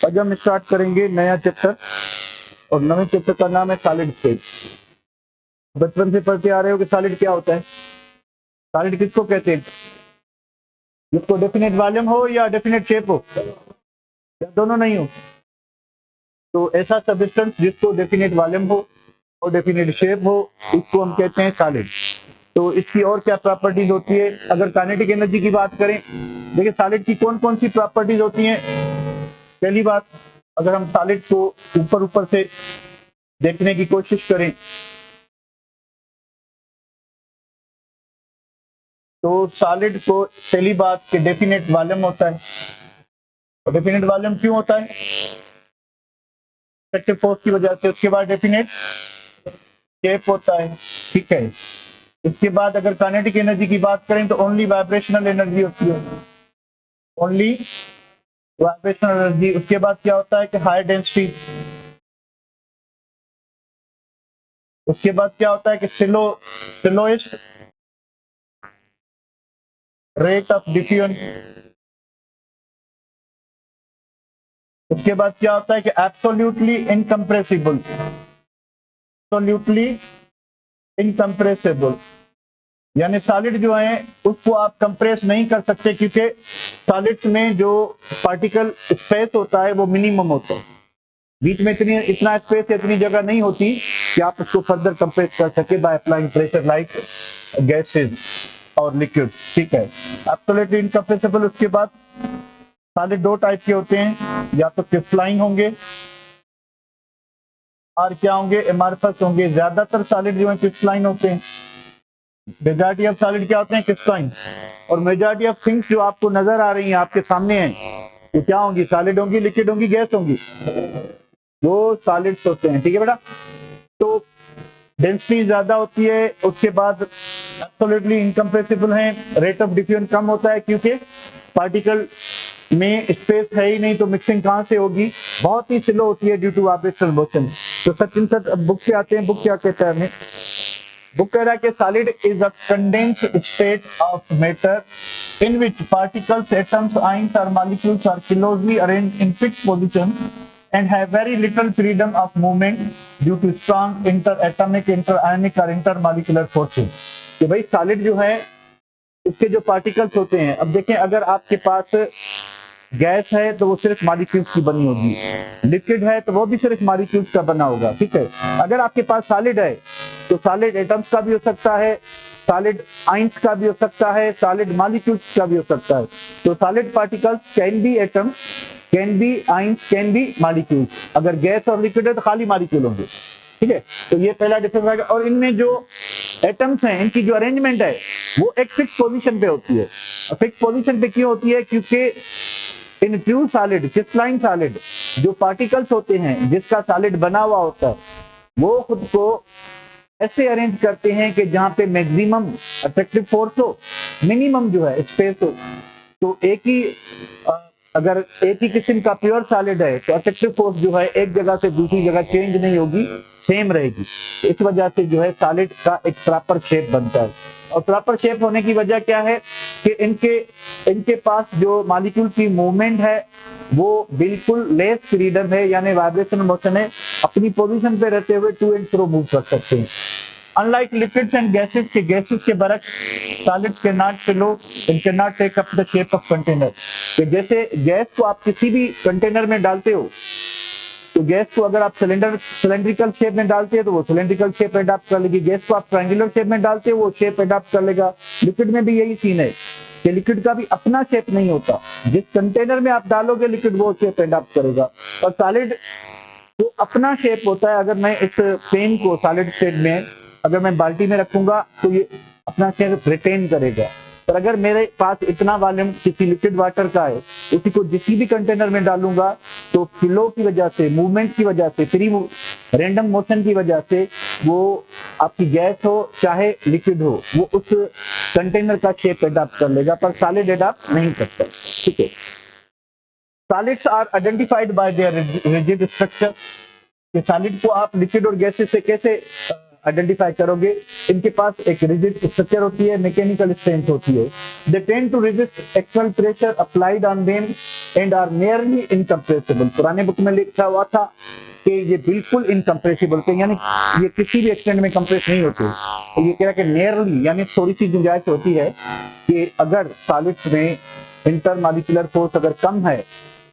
आज हम स्टार्ट करेंगे नया चैप्टर और नए चैप्टर का नाम है सॉलिड स्टेट। बचपन से पढ़ते आ रहे हो कि सॉलिड क्या होता है। सॉलिड किसको कहते हैं? जिसको डेफिनेट वॉल्यूम हो या डेफिनेट शेप हो या दोनों नहीं हो। तो ऐसा सब्सटेंस जिसको डेफिनेट वॉल्यूम हो और डेफिनेट शेप हो इसको हम कहते हैं सॉलिड। तो इसकी और क्या प्रॉपर्टीज होती है? अगर काइनेटिक एनर्जी की बात करें, देखिए सॉलिड की कौन कौन सी प्रॉपर्टीज होती हैं। पहली बात, अगर हम सॉलिड को ऊपर ऊपर से देखने की कोशिश करें तो सॉलिड को पहली बात कि डेफिनेट वॉल्यूम होता है। और डेफिनेट वॉल्यूम क्यों होता है? इफेक्टिव फोर्स की वजह से। उसके बाद डेफिनेट शेप होता है, ठीक है। इसके बाद अगर काइनेटिक एनर्जी की बात करें तो ओनली वाइब्रेशनल एनर्जी होती है, ओनली वाइब्रेशनल एनर्जी। उसके बाद क्या होता है कि हाई डेंसिटी। उसके बाद क्या होता है कि स्लोएस्ट रेट ऑफ डिफ्यूजन। उसके बाद क्या होता है कि एब्सोल्युटली इनकम्प्रेसिबल, एब्सोल्युटली इनकम्प्रेसिबल, यानी सॉलिड जो है उसको आप कंप्रेस नहीं कर सकते क्योंकि सॉलिड्स में जो पार्टिकल स्पेस होता है वो मिनिमम होता है। बीच में इतना स्पेस, इतनी जगह नहीं होती कि आप उसको फर्दर कंप्रेस कर सके by applying pressure like gases और लिक्विड, ठीक है। Absolutely incompressible. उसके बाद सॉलिड दो टाइप के होते हैं, या तो क्रिस्टलाइन होंगे और क्या होंगे, एमॉर्फस होंगे। ज्यादातर सॉलिड जो है क्रिस्टलाइन होते हैं। मेजॉरिटी ऑफ सॉलिड क्या होते हैं? क्रिस्टलाइन। और मेजॉरिटी ऑफ थिंग्स जो आपको नजर आ रही हैं, आपके सामने हैं, वो क्या होंगी? सॉलिड होंगी, लिक्विड होंगी, गैस होंगी, वो सॉलिड्स होते हैं, ठीक है बेटा। तो डेंसिटी ज्यादा होती है। उसके बाद एब्सोल्युटली इनकम्प्रेसिबल है, रेट ऑफ डिफ्यूजन कम होता है क्योंकि पार्टिकल में स्पेस है ही नहीं, तो मिक्सिंग कहां से होगी? बहुत ही स्लो होती है ड्यू टू वाइब्रेशनल मोशन। तो सचिन सर अब बुक पे आते हैं। बुक क्या कहता है हमें? बुक कह रहा है कि solid is a condensed state of matter in which particles, atoms, ions और molecules are closely arranged in fixed position and have very little freedom of movement due to strong interatomic, interionic और intermolecular forces। कि भाई solid जो है इसके जो particles होते हैं, अब देखें अगर आपके पास गैस है तो वो सिर्फ मॉलिक्यूल्स की बनी होगी, लिक्विड है तो वो भी सिर्फ मॉलिक्यूल्स का बना होगा, ठीक है। अगर आपके पास सॉलिड है तो सॉलिड एटम्स का भी हो सकता है, सॉलिड आयंस का भी हो सकता है, सॉलिड मॉलिक्यूल्स का भी हो सकता है। तो solid particles can be atoms, can be ions, can be molecules. अगर गैस और लिक्विड है तो खाली मॉलिक्यूल होंगे, ठीक है। तो ये पहला डिफरेंस है। और इनमें जो एटम्स हैं, इनकी जो अरेंजमेंट है वो एक फिक्स पोजीशन पे होती है। फिक्स पोजीशन पे क्यों होती है? क्योंकि in true solid, crystalline solid, जो पार्टिकल्स होते हैं जिसका सॉलिड बना हुआ होता है वो खुद को ऐसे अरेंज करते हैं कि जहां पे मैक्सिमम अट्रैक्टिव फोर्स हो, मिनिमम जो है स्पेस हो। तो अगर एक ही किस्म का प्योर सॉलिड है तो अट्रैक्टिव फोर्स जो है एक जगह से दूसरी जगह चेंज नहीं होगी, सेम रहेगी। इस वजह से जो है सॉलिड का एक प्रॉपर शेप बनता है। और प्रॉपर शेप होने की वजह क्या है कि इनके पास जो मॉलिक्यूल की मूवमेंट है वो बिल्कुल लेस फ्रीडम है, यानी वाइब्रेशनल मोशन है, अपनी पोजीशन पे रहते हुए टू एंड फ्रो मूव कर सकते हैं। Unlike liquids and gases के बरक्स, solids cannot flow and cannot take up the shape of container। कि जैसे गैस को आप किसी भी कंटेनर में डालते हो तो गैस को अगर आप सिलेंड्रिकल शेप में डालते हैं तो वो सिलेंड्रिकल शेप अडॉप्ट कर लेगी, गैस को आप ट्रायंगुलर शेप में डालते हो वो शेप अडॉप्ट कर लेगा। लिक्विड में भी यही सीन है कि लिक्विड का भी अपना शेप नहीं होता, जिस कंटेनर में आप डालोगे लिक्विड वो शेप अडॉप्ट करेगा। और सॉलिड वो अपना शेप होता है। अगर मैं इस पेन को सॉलिड स्टेट में अगर मैं बाल्टी में रखूंगा तो ये अपना शेप रिटेन करेगा। पर अगर मेरे पास इतना वॉल्यूम किसी लिक्विड वाटर का है, उसी को किसी भी कंटेनर में डालूंगा तो फ्लो की वजह से, मूवमेंट की वजह से, फ्री रैंडम मोशन की वजह से वो आपकी गैस हो चाहे लिक्विड हो, वो उस कंटेनर का शेप अडॉप्ट कर लेगा, पर सॉलिड अडॉप्ट नहीं करता, ठीक है। Solids are identified by their rigid structure. Solid को आप लिक्विड और गैसेस से कैसे आइडेंटिफाई करोगे? इनके पास एक रिजिड स्ट्रक्चर होती है, मैकेनिकल स्ट्रेंथ होती है। They tend to resist external pressure applied on them and are nearly incompressible. पुराने बुक में लिखा हुआ था कि ये बिल्कुल इनकम्प्रेसिबल थे, यानी ये किसी भी एक्सटेंट में कंप्रेस नहीं होते। तो ये कह रहा कि नियरली यानी थोड़ी सी गुंजाइश होती है कि अगर सॉलिड्स में इंटरमॉलिक्यूलर फोर्स अगर कम है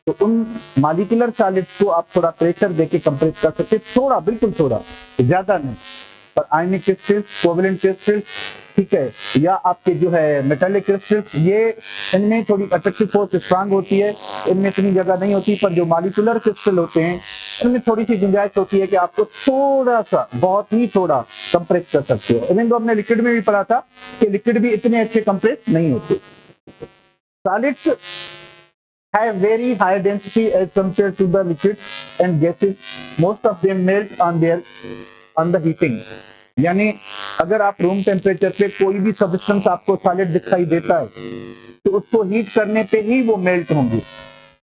तो उन मॉलिक्यूलर सॉलिड्स को आप थोड़ा प्रेशर देके कंप्रेस कर सकते, थोड़ा, बिल्कुल थोड़ा, ज्यादा नहीं। पर आयनिक क्रिस्टल्स, कोवेलेंट क्रिस्टल्स, ठीक है, या आपके जो है मेटालिक क्रिस्टल्स, ये इनमें थोड़ी अट्रैक्टिव फोर्स स्ट्रांग होती है, इनमें इतनी जगह नहीं होती। पर जो मॉलिक्यूलर क्रिस्टल होते हैं इनमें थोड़ी सी गुंजाइश होती है कि आपको थोड़ा सा, बहुत ही थोड़ा कंप्रेस कर सकते हो। इवन तो हमने लिक्विड में भी पढ़ा था कि लिक्विड भी इतने अच्छे कंप्रेस नहीं होते। Solids have very high density as compared to the liquids and gases. Most of them melt on the heating. यानी अगर आप रूम टेम्परेचर पे कोई भी सब्सटेंस आपको सॉलिड दिखाई देता है तो उसको हीट करने पे ही वो मेल्ट होंगे,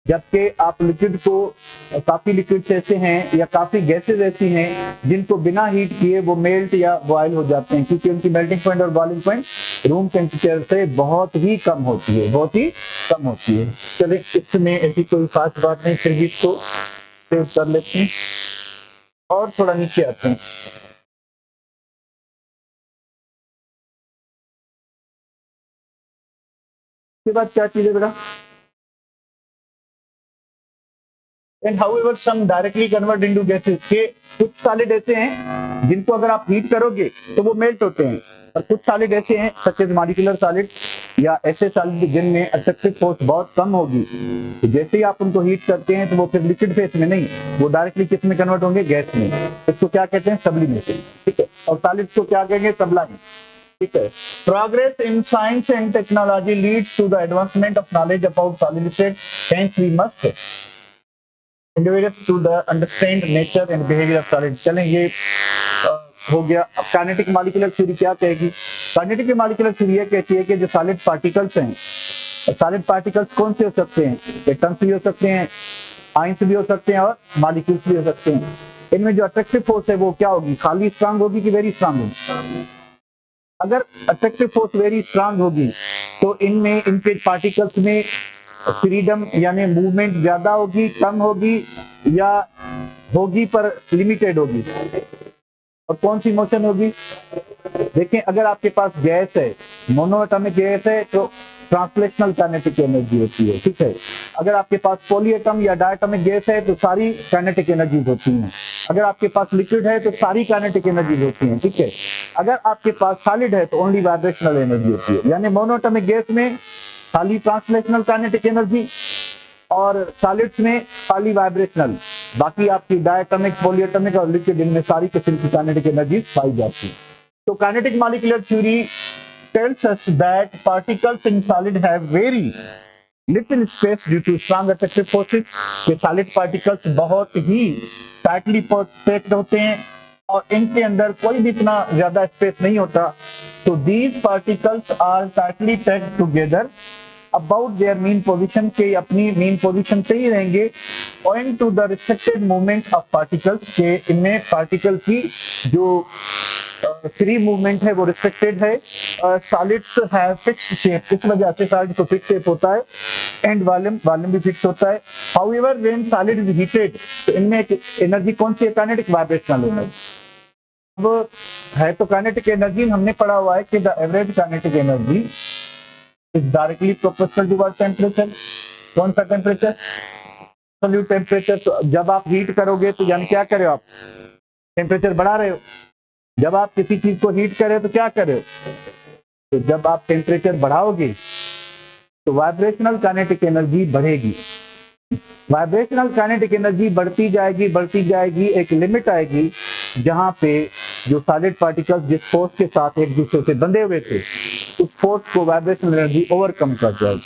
जबकि आप लिक्विड को, काफी लिक्विड्स ऐसे हैं या काफी गैसेस ऐसी हैं जिनको बिना हीट किए वो मेल्ट या बॉयल हो जाते हैं, क्योंकि उनकी मेल्टिंग पॉइंट और बॉइलिंग पॉइंट रूम टेम्परेचर से बहुत ही कम होती है, बहुत ही कम होती है। चलिए, इसमें ऐसी कोई खास बात नहीं, फिर भी इसको सेव कर लेते हैं और थोड़ा नीचे आते हैं। उसके बाद क्या चीज है बेटा? And however some directly convert into gases, के कुछ सॉलिड ऐसे हैं जिनको अगर आप हीट करोगे तो वो मेल्ट होते हैं, और कुछ सॉलिड ऐसे हैं सच एज मॉलिक्यूलर सॉलिड या ऐसे सॉलिड जिनमें अट्रैक्टिव फोर्स बहुत कम होगी, तो जैसे ही आप उनको हीट करते हैं तो वो फिर लिक्विड फेस में नहीं, वो डायरेक्टली किस में कन्वर्ट होंगे? गैस में। इसको क्या कहते हैं? सब्लिमेशन, ठीक है। और सॉलिड्स को क्या कहेंगे? सब्लाइम, ठीक है। Progress in science and technology leads to the advancement of knowledge about solid state, hence we must individuals to the understand nature and behavior of solid। चलें, ये हो गया। अब काइनेटिक मॉलिक्यूलर थ्योरी क्या कहेगी? काइनेटिक मॉलिक्यूलर थ्योरी ये कहती है कि जो सॉलिड पार्टिकल्स हैं, सॉलिड पार्टिकल्स कौन से हो सकते हैं? एटम्स भी हो सकते हैं, आयंस भी हो सकते हैं और मॉलिक्यूल्स भी हो सकते हैं। इनमें जो अट्रैक्टिव फोर्स है वो क्या होगी? खाली स्ट्रांग होगी कि वेरी स्ट्रांग होगी? अगर अट्रैक्टिव फोर्स वेरी स्ट्रांग होगी तो इनमें, इनके पार्टिकल्स में फ्रीडम यानी मूवमेंट ज्यादा होगी, कम होगी, या होगी पर लिमिटेड होगी? और कौन सी मोशन होगी? देखें, अगर आपके पास गैस है, मोनोएटॉमिक गैस है, तो ट्रांसलेशनल काइनेटिक एनर्जी होती है, ठीक है। अगर आपके पास पॉलीएटम या डायटॉमिक गैस है तो सारी काइनेटिक एनर्जीज होती हैं। अगर आपके पास लिक्विड है तो सारी काइनेटिक एनर्जीज होती हैं, ठीक है। अगर आपके पास सॉलिड है तो ओनली वाइब्रेशनल एनर्जी होती है, यानी मोनोएटॉमिक गैस में खाली ट्रांसलेशनल काइनेटिक एनर्जी और सॉलिड्स में खाली वाइब्रेशनल, बाकी आपकी डायटॉमिक, पॉलीएटॉमिक और लिक्विड, इनमें सारी किस्म की काइनेटिक एनर्जी पाई जाती है। तो kinetic molecular theory tells us that particles in solid have very little space due to strong attractive forces। ये solid particles बहुत ही tightly packed होते हैं और इनके अंदर कोई भी इतना ज्यादा स्पेस नहीं होता। तो these particles are tightly packed together about their mean position, के अपनी मीन पोजीशन पे ही रहेंगे, owing to the restricted movement of particles, के इनमें पार्टिकल की जो फ्री मूवमेंट है वो रिस्ट्रिक्टेड है। सॉलिड्स हैव फिक्स्ड शेप, इस वजह से सॉलिड को फिक्स शेप होता है, एंड वॉल्यूम भी फिक्स होता है। However when solid is heated, तो इनमें एनर्जी कौन सी है? Kinetic vibrational energy. अब है तो काइनेटिक एनर्जी, हमने पढ़ा हुआ है कि the average kinetic energy is directly proportional to temperature. कौन सा टेम्परेचर? Absolute temperature. तो जब आप हीट करोगे तो यानी क्या कर रहे हो? आप टेम्परेचर बढ़ा रहे हो। जब आप किसी चीज को हीट कर रहे हो तो क्या कर रहे हो? तो जब आप टेम्परेचर बढ़ाओगे तो वाइब्रेशनल काइनेटिक एनर्जी बढ़ेगी। वाइब्रेशनल काइनेटिक एनर्जी बढ़ती जाएगी, एक लिमिट आएगी जहां पे जो सॉलिड पार्टिकल्स जिस फोर्स के साथ एक दूसरे से बंधे हुए थे, उस फोर्स को वाइब्रेशनल एनर्जी ओवरकम कर जाएगी।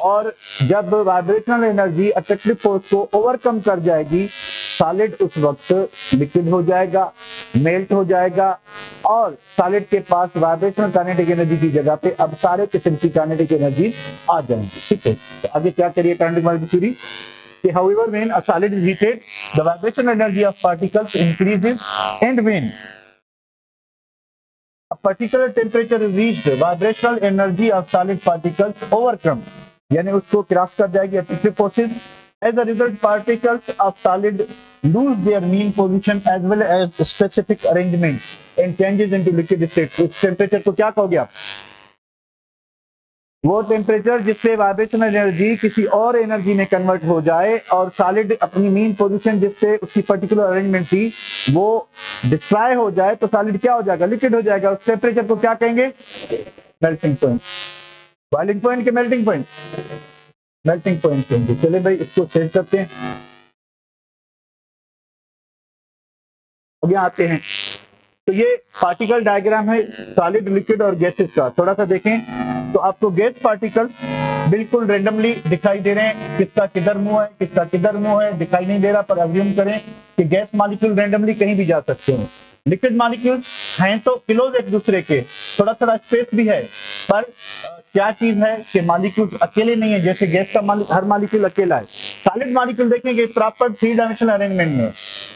और जब वाइब्रेशनल एनर्जी अट्रैक्टिव फोर्स को ओवरकम कर जाएगी, सॉलिड उस वक्त लिक्विड हो जाएगा, मेल्ट हो जाएगा, और सॉलिड के पास वाइब्रेशनल काइनेटिक एनर्जी की जगह पे अब सारे किस्म की काइनेटिक एनर्जी आ जाएंगी, ठीक है। तो आगे क्या करिए काइनेटिक मॉलिक्यूलर थ्योरी कि however when a solid is heated, the vibrational energy of particles increases, and when a particular temperature is reached, the vibrational energy of solid particles overcome यानी उसको क्रॉस कर जाएगी attractive forces. As a result particles of solid lose their mean position as well as specific arrangement and changes into liquid state। उस temperature को क्या कहोगे आप? वो टेम्परेचर जिससे वाइब्रेशनल एनर्जी किसी और एनर्जी में कन्वर्ट हो जाए और सॉलिड अपनी मीन पोजीशन जिससे उसकी पर्टिकुलर अरेंजमेंट थी वो डिस्ट्रॉय हो जाए तो सॉलिड क्या हो जाएगा? लिक्विड हो जाएगा। उस टेम्परेचर को क्या कहेंगे? Melting point. बॉइलिंग पॉइंट के मेल्टिंग पॉइंट? मेल्टिंग पॉइंट कहेंगे। चलिए भाई इसको सेव करते हैं। आगे आते हैं तो ये पार्टिकल डायग्राम है सॉलिड, लिक्विड और गैसेस का। थोड़ा सा देखें तो आपको गैस पार्टिकल बिल्कुल रेंडमली दिखाई दे रहे हैं, किसका किधर मुंह है, किसका किधर मुंह है दिखाई नहीं दे रहा, पर अज्यूम करें कि गैस मॉलिक्यूल रेंडमली कहीं भी जा सकते हैं। लिक्विड मॉलिक्यूल्स हैं तो क्लोज एक दूसरे के, थोड़ा थोड़ा स्पेस भी है, पर क्या चीज है कि मॉलिक्यूल्स अकेले नहीं है, जैसे गैस का हर मॉलिक्यूल अकेला है। सॉलिड मॉलिक्यूल देखेंगे प्रॉपर 3 डायमेंशनल अरेंजमेंट में,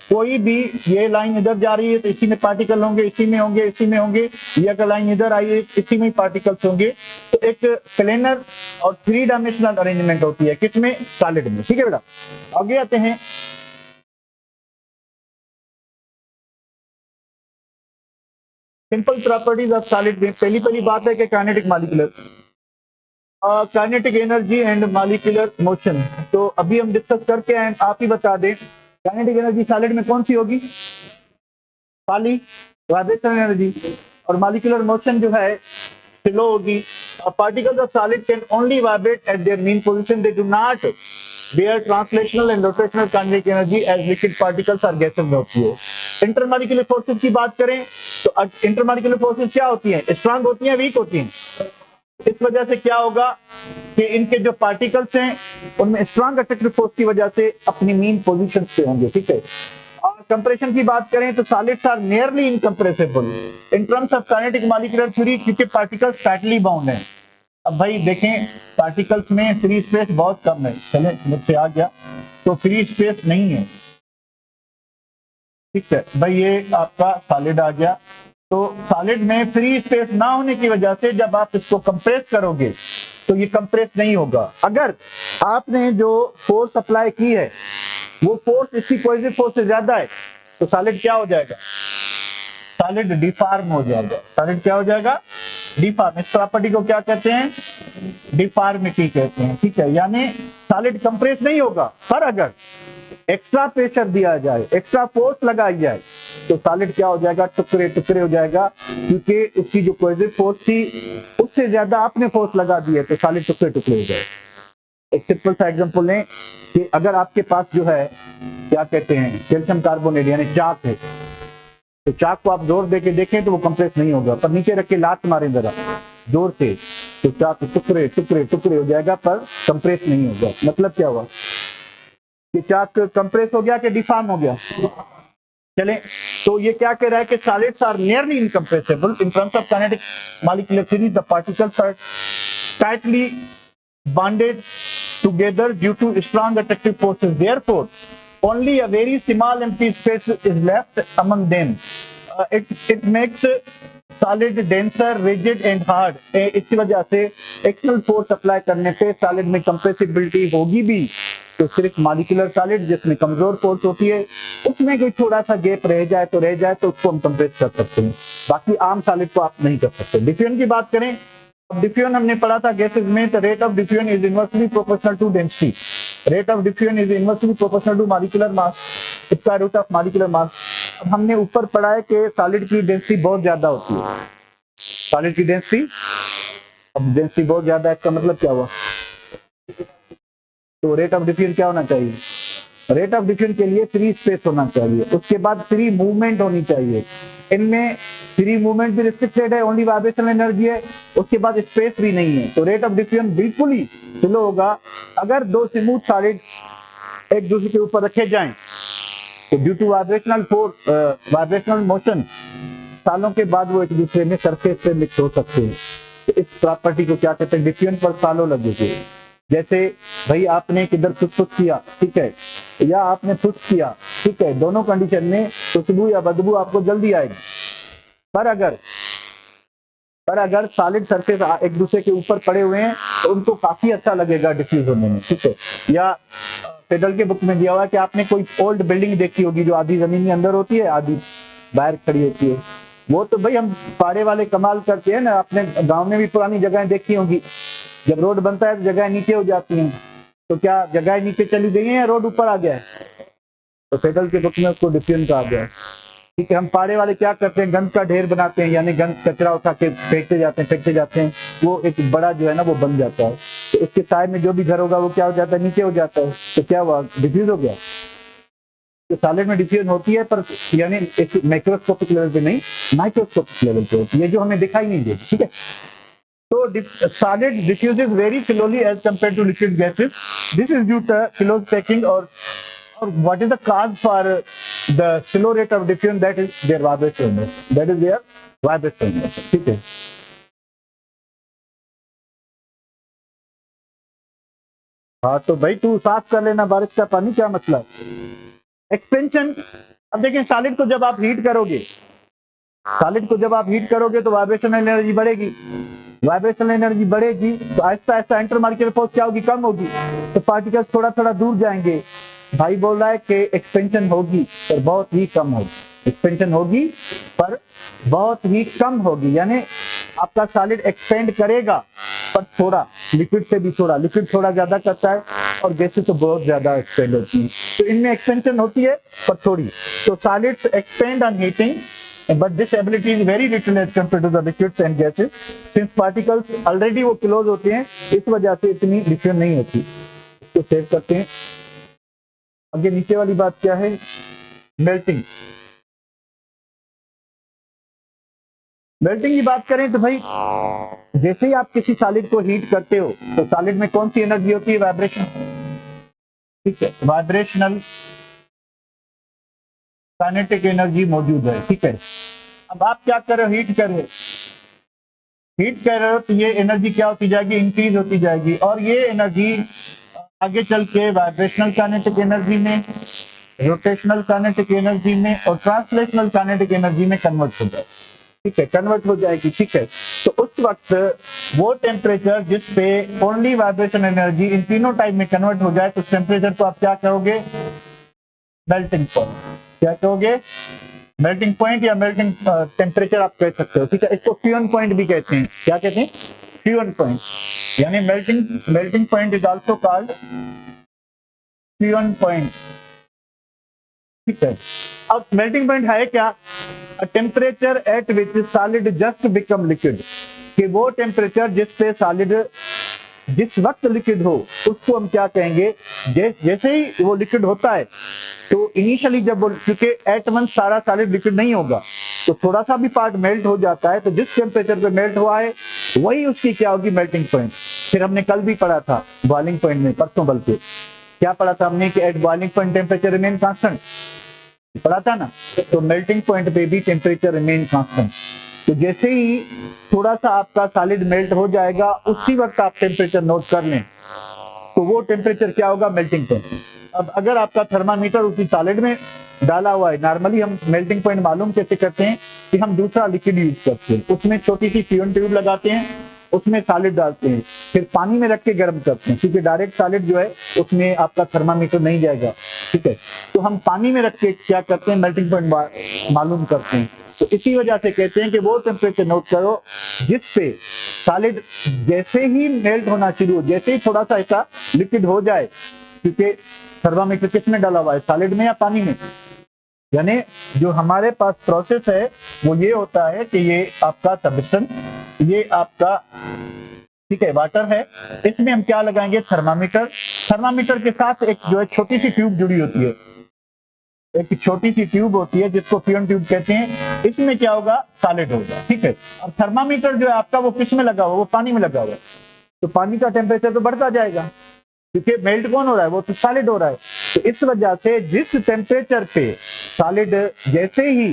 कोई भी ये लाइन इधर जा रही है तो इसी में पार्टिकल होंगे, इसी में होंगे, इसी में होंगे, ये अगर लाइन इधर आई है इसी में पार्टिकल्स होंगे। तो एक प्लेनर और 3 डायमेंशनल अरेंजमेंट होती है किसमें? सॉलिड में। ठीक है बेटा, आगे आते हैं। सिंपल प्रॉपर्टीज ऑफ सॉलिड में पहली बात है कि kinetic molecular kinetic energy and molecular motion. तो अभी हम डिस्कस करके आए, आप ही बता दें काइनेटिक एनर्जी सॉलिड में कौन सी होगी? खाली वाइब्रेशनल एनर्जी। और मॉलिक्यूलर मोशन जो है स्लो होगी। Particles of solid can only vibrate at their mean position, they do not bear translational and rotational kinetic energy as liquid particles और गैसेस में होती है। इंटरमॉलिक्यूलर फोर्सेस की बात करें तो इंटरमॉलिक्यूलर फोर्सेस क्या होती हैं? स्ट्रांग होती हैं, वीक होती हैं? इस वजह से क्या होगा कि इनके जो पार्टिकल्स हैं उनमें स्ट्रांग अट्रैक्टिव फोर्स की वजह से अपनी मीन पोजीशन पे होंगे। ठीक है। और कंप्रेशन की बात करें तो solids are nearly incompressible in terms of kinetic molecular theory, क्योंकि पार्टिकल्स टाइटली बाउंड हैं। अब भाई देखें पार्टिकल्स में फ्री स्पेस बहुत कम है। चले मुझसे आ गया तो फ्री स्पेस नहीं है। ठीक है भाई, ये आपका सॉलिड आ गया। तो सॉलिड में फ्री स्पेस ना होने की वजह से जब आप इसको कंप्रेस करोगे तो ये कंप्रेस नहीं होगा। अगर आपने जो फोर्स अप्लाई की है वो फोर्स इसकी पॉजिटिव फोर्स से ज्यादा है तो सॉलिड क्या हो जाएगा? सॉलिड डिफॉर्म हो जाएगा। सॉलिड क्या हो जाएगा? डिफॉर्म। इस प्रॉपर्टी को क्या कहते हैं? डिफॉर्मिटी कहते हैं। ठीक है, यानी सॉलिड कंप्रेस नहीं होगा, पर अगर एक्स्ट्रा प्रेशर दिया जाए, एक्स्ट्रा फोर्स लगाई जाए तो सॉलिड क्या हो जाएगा? टुकड़े टुकड़े हो जाएगा, क्योंकि उसकी जो पॉजिटिव फोर्स थी उससे ज्यादा आपने फोर्स लगा दी है तो सॉलिड टुकड़े टुकड़े हो जाए। एक सिंपल सा एग्जांपल लें कि अगर आपके पास जो है क्या कहते हैं कैल्शियम कार्बोनेट यानी चाक है, तो चाक को आप जोर देके देखें तो वो कंप्रेस नहीं होगा, पर नीचे रख के लात मारें जरा जोर से तो चाक टुकड़े टुकड़े टुकड़े हो जाएगा, पर कंप्रेस नहीं होगा। मतलब क्या हुआ कि चाक कंप्रेस हो गया कि डिफॉर्म हो गया? चलें, तो ये क्या कह रहा है कि solids are nearly incompressible in terms of kinetic molecular theory, the particles are tightly bonded together due to strong attractive forces. Therefore, only a very small empty space is left among them. It makes solid denser, rigid and hard. इसकी वजह से external force apply करने पे solid में compressibility होगी भी तो सिर्फ मॉलिक्यूलर सॉलिड जिसमें कमजोर फोर्स होती है उसमें कोई थोड़ा सा गैप रह जाए तो उसको हम कंप्रेस कर सकते हैं, बाकी आम सॉलिड को आप नहीं कर सकते। डिफ्यूजन की बात करें, डिफ्यूजन हमने पढ़ा था गैसेस में, तो rate of diffusion is inversely proportional to density. Rate of diffusion is inversely proportional to molecular mass, square root of molecular mass. अब हमने ऊपर पढ़ा है कि सॉलिड की डेंसिटी बहुत ज्यादा होती है, सॉलिड की डेंसिटी, अब डेंसिटी बहुत ज्यादा है इसका मतलब क्या हुआ? तो रेट ऑफ डिफ्यूजन क्या होना चाहिए? रेट ऑफ डिफ्यूजन के लिए फ्री स्पेस होना चाहिए, उसके बाद फ्री मूवमेंट होनी चाहिए। इनमें फ्री मूवमेंट भी रिस्ट्रिक्टेड है, ओनली वाइब्रेशनल एनर्जी है, उसके बाद स्पेस भी नहीं है, तो रेट ऑफ डिफ्यूजन बिल्कुल ही स्लो होगा। अगर दो स्मूथ सॉलिड एक दूसरे के ऊपर रखे जाएं तो due to vibrational force, vibrational motion, सालों के बाद वो एक दूसरे में सरफेस पे मिक्स हो सकते हैं। तो इस प्रॉपर्टी को क्या कहते हैं? डिफ्यूजन पर सालों लगेंगे। जैसे भाई आपने किधर फुस किया, ठीक है, या आपने फुस किया, ठीक है, दोनों कंडीशन में खुशबू या बदबू आपको जल्दी आएगी। पर पर अगर सॉलिड सरफेस एक दूसरे के ऊपर पड़े हुए हैं तो उनको काफी अच्छा लगेगा डिफ्यूज होने में, ठीक है। या पेडल के बुक में दिया हुआ है कि आपने कोई ओल्ड बिल्डिंग देखी होगी जो आधी जमीन के अंदर होती है, आधी बाहर खड़ी होती है। वो तो भाई हम पाड़े वाले कमाल करते हैं ना, अपने गांव में भी पुरानी जगहें देखी होंगी, जब रोड बनता है तो जगह नीचे हो जाती हैं, तो क्या जगह नीचे चली गई है या रोड ऊपर आ गया है? तो पेडल के बुक में उसको डिफ्यूजन कहा गया है, ठीक है। हम पाड़े वाले क्या करते हैं, गंद का ढेर बनाते हैं, यानी गंद कचरा उठा के फेंकते जाते हैं, वो एक बड़ा जो है ना वो बन जाता है, तो उसके साइड में जो भी घर होगा वो क्या हो जाता है, नीचे हो जाता है, तो क्या हुआ, डिफ्यूज हो गया। तो सॉलिड में डिफ्यूजन होती है, पर यानी एक माइक्रोस्कोपिक लेवल पे नहीं, माइक्रोस्कोपिक लेवल पे होती है, जो हमें दिखाई नहीं देती, ठीक है। तो solid diffuses very slowly as compared to liquid gases. This is due to close packing, or what is the cause for the slow rate of diffusion? That is their vibrationalness. That is their vibrationalness. ठीक है। हाँ तो भाई तू साफ कर लेना बारिश का पानी, क्या मतलब एक्सपेंशन। अब देखिए सॉलिड को जब आप हीट करोगे, तो वाइब्रेशनल एनर्जी बढ़ेगी, वाइब्रेशनल एनर्जी बढ़ेगी तो Aahista Aahista enter market force क्या होगी, कम होगी, तो पार्टिकल्स थोड़ा थोड़ा दूर जाएंगे। भाई बोल रहा है कि एक्सपेंशन होगी पर बहुत ही कम होगी, एक्सपेंशन होगी पर बहुत ही कम होगी, यानी आपका सॉलिड एक्सपेंड करेगा पर थोड़ा, लिक्विड से भी थोड़ा, लिक्विड थोड़ा ज्यादा करता है और गैसेस तो बहुत ज्यादा एक्सपेंड होती है, तो इनमें एक्सपेंशन होती है पर थोड़ी। तो solids expand on heating, but this ability is very little as compared to the liquids and gases, since particles already वो क्लोज होते हैं, इस वजह से इतनी डिफ्यूजन नहीं होती। इसको सेव करते हैं। आगे नीचे वाली बात क्या है, मेल्टिंग। मेल्टिंग की बात करें तो भाई जैसे ही आप किसी सॉलिड को हीट करते हो तो सॉलिड में कौन सी एनर्जी होती है, वाइब्रेशन, ठीक है, वाइब्रेशनल काइनेटिक एनर्जी मौजूद है, ठीक है। अब आप क्या कर रहे हो, हीट कर रहे हो तो ये एनर्जी क्या होती जाएगी, इंक्रीज होती जाएगी, और ये एनर्जी आगे चल के वाइब्रेशनल काइनेटिक एनर्जी में, रोटेशनल काइनेटिक एनर्जी में और ट्रांसलेशनल काइनेटिक एनर्जी में कन्वर्ट हो जाएगी, ठीक है, कन्वर्ट हो जाएगी, ठीक है। तो उस वक्त वो टेम्परेचर जिस पे ओनली वाइब्रेशन एनर्जी इन तीनों टाइप में कन्वर्ट हो जाए, तो टेम्परेचर को आप क्या कहोगे, मेल्टिंग पॉइंट। क्या कहोगे, मेल्टिंग पॉइंट या मेल्टिंग टेम्परेचर आप कह सकते हो, ठीक है। इसको फ्यूजन पॉइंट भी कहते हैं, क्या कहते हैं, फ्यूजन पॉइंट, यानी melting point is also called fusion point, ठीक है। अब मेल्टिंग पॉइंट है क्या, temperature at which solid just become liquid, कि वो टेम्परेचर जिस पे सॉलिड जिस वक्त लिक्विड हो उसको हम क्या कहेंगे, जैसे ही वो लिक्विड होता है तो इनिशियली जब वो, क्योंकि एट वन सारा सॉलिड लिक्विड नहीं होगा तो थोड़ा सा भी पार्ट मेल्ट हो जाता है, तो जिस टेम्परेचर पे मेल्ट हुआ है वही उसकी क्या होगी, मेल्टिंग पॉइंट। फिर हमने कल भी पढ़ा था बॉइलिंग पॉइंट में, परसों बल्कि क्या पढ़ा था हमने कि at boiling point temperature remain constant, पढ़ा था ना। तो मेल्टिंग पॉइंट पे भी टेम्परेचर रिमेन कांस्टेंट, तो जैसे ही थोड़ा सा आपका सॉलिड मेल्ट हो जाएगा उसी वक्त आप टेम्परेचर नोट कर लें, तो वो टेम्परेचर क्या होगा, मेल्टिंग पॉइंट। अब अगर आपका थर्मामीटर उसी सॉलिड में डाला हुआ है, नॉर्मली हम मेल्टिंग पॉइंट मालूम कैसे करते हैं कि हम दूसरा लिक्विड यूज करते हैं, उसमें छोटी सी फ्यूजन ट्यूब लगाते हैं, उसमें सॉलिड डालते हैं, फिर पानी में रख के गर्म करते हैं, क्योंकि डायरेक्ट सॉलिड जो है उसमें आपका थर्मामीटर नहीं जाएगा, ठीक है। तो हम पानी में रख के क्या करते हैं, मेल्टिंग पॉइंट मालूम करते हैं। तो इसी वजह से कहते हैं कि वो टेम्परेचर नोट करो जिससे सॉलिड जैसे ही मेल्ट होना शुरू हो, जैसे ही थोड़ा सा ऐसा लिक्विड हो जाए, क्योंकि थर्मामीटर किसमें डाला हुआ है, सॉलिड में या पानी में, यानी जो हमारे पास प्रोसेस है वो ये होता है कि ये आपका सब्सटेंस, ये आपका, ठीक है, वाटर है, इसमें हम क्या लगाएंगे, थर्मामीटर के साथ एक जो है छोटी सी ट्यूब जुड़ी होती है, एक छोटी सी ट्यूब होती है जिसको फ्यूजन ट्यूब कहते हैं, इसमें क्या होगा, सॉलिड होगा, ठीक है। अब थर्मामीटर जो है आपका वो किस में लगा हुआ, वो पानी में लगा हुआ है, तो पानी का टेम्परेचर तो बढ़ता जाएगा क्योंकि मेल्ट कौन हो रहा है, वो तो सॉलिड हो रहा है। तो इस वजह से जिस टेम्परेचर पे सॉलिड जैसे ही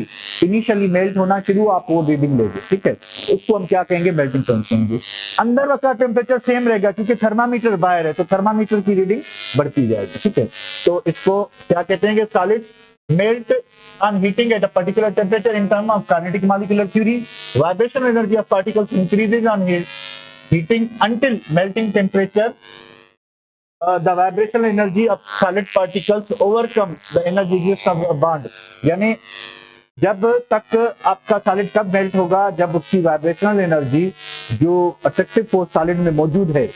इनिशियली मेल्ट होना शुरू, आप वो रीडिंग लोगे, ठीक है, उसको हम क्या कहेंगे, मेल्टिंग पॉइंट कहेंगे। अंदर का टेम्परेचर सेम रहेगा क्योंकि थर्मामीटर बाहर है, तो थर्मामीटर की रीडिंग बढ़ती जाएगी, ठीक है। तो इसको क्या कहते हैं, solid melt on heating at a particular temperature in terms of kinetic molecular theory. Vibrational energy of particles increases on heating until melting temperature. The vibrational energy of solid particles overcome the energy exists of a bond. यानी जब तक आपका solid कब melt होगा, जब उसकी vibrational energy जो attractive force solid में मौजूद है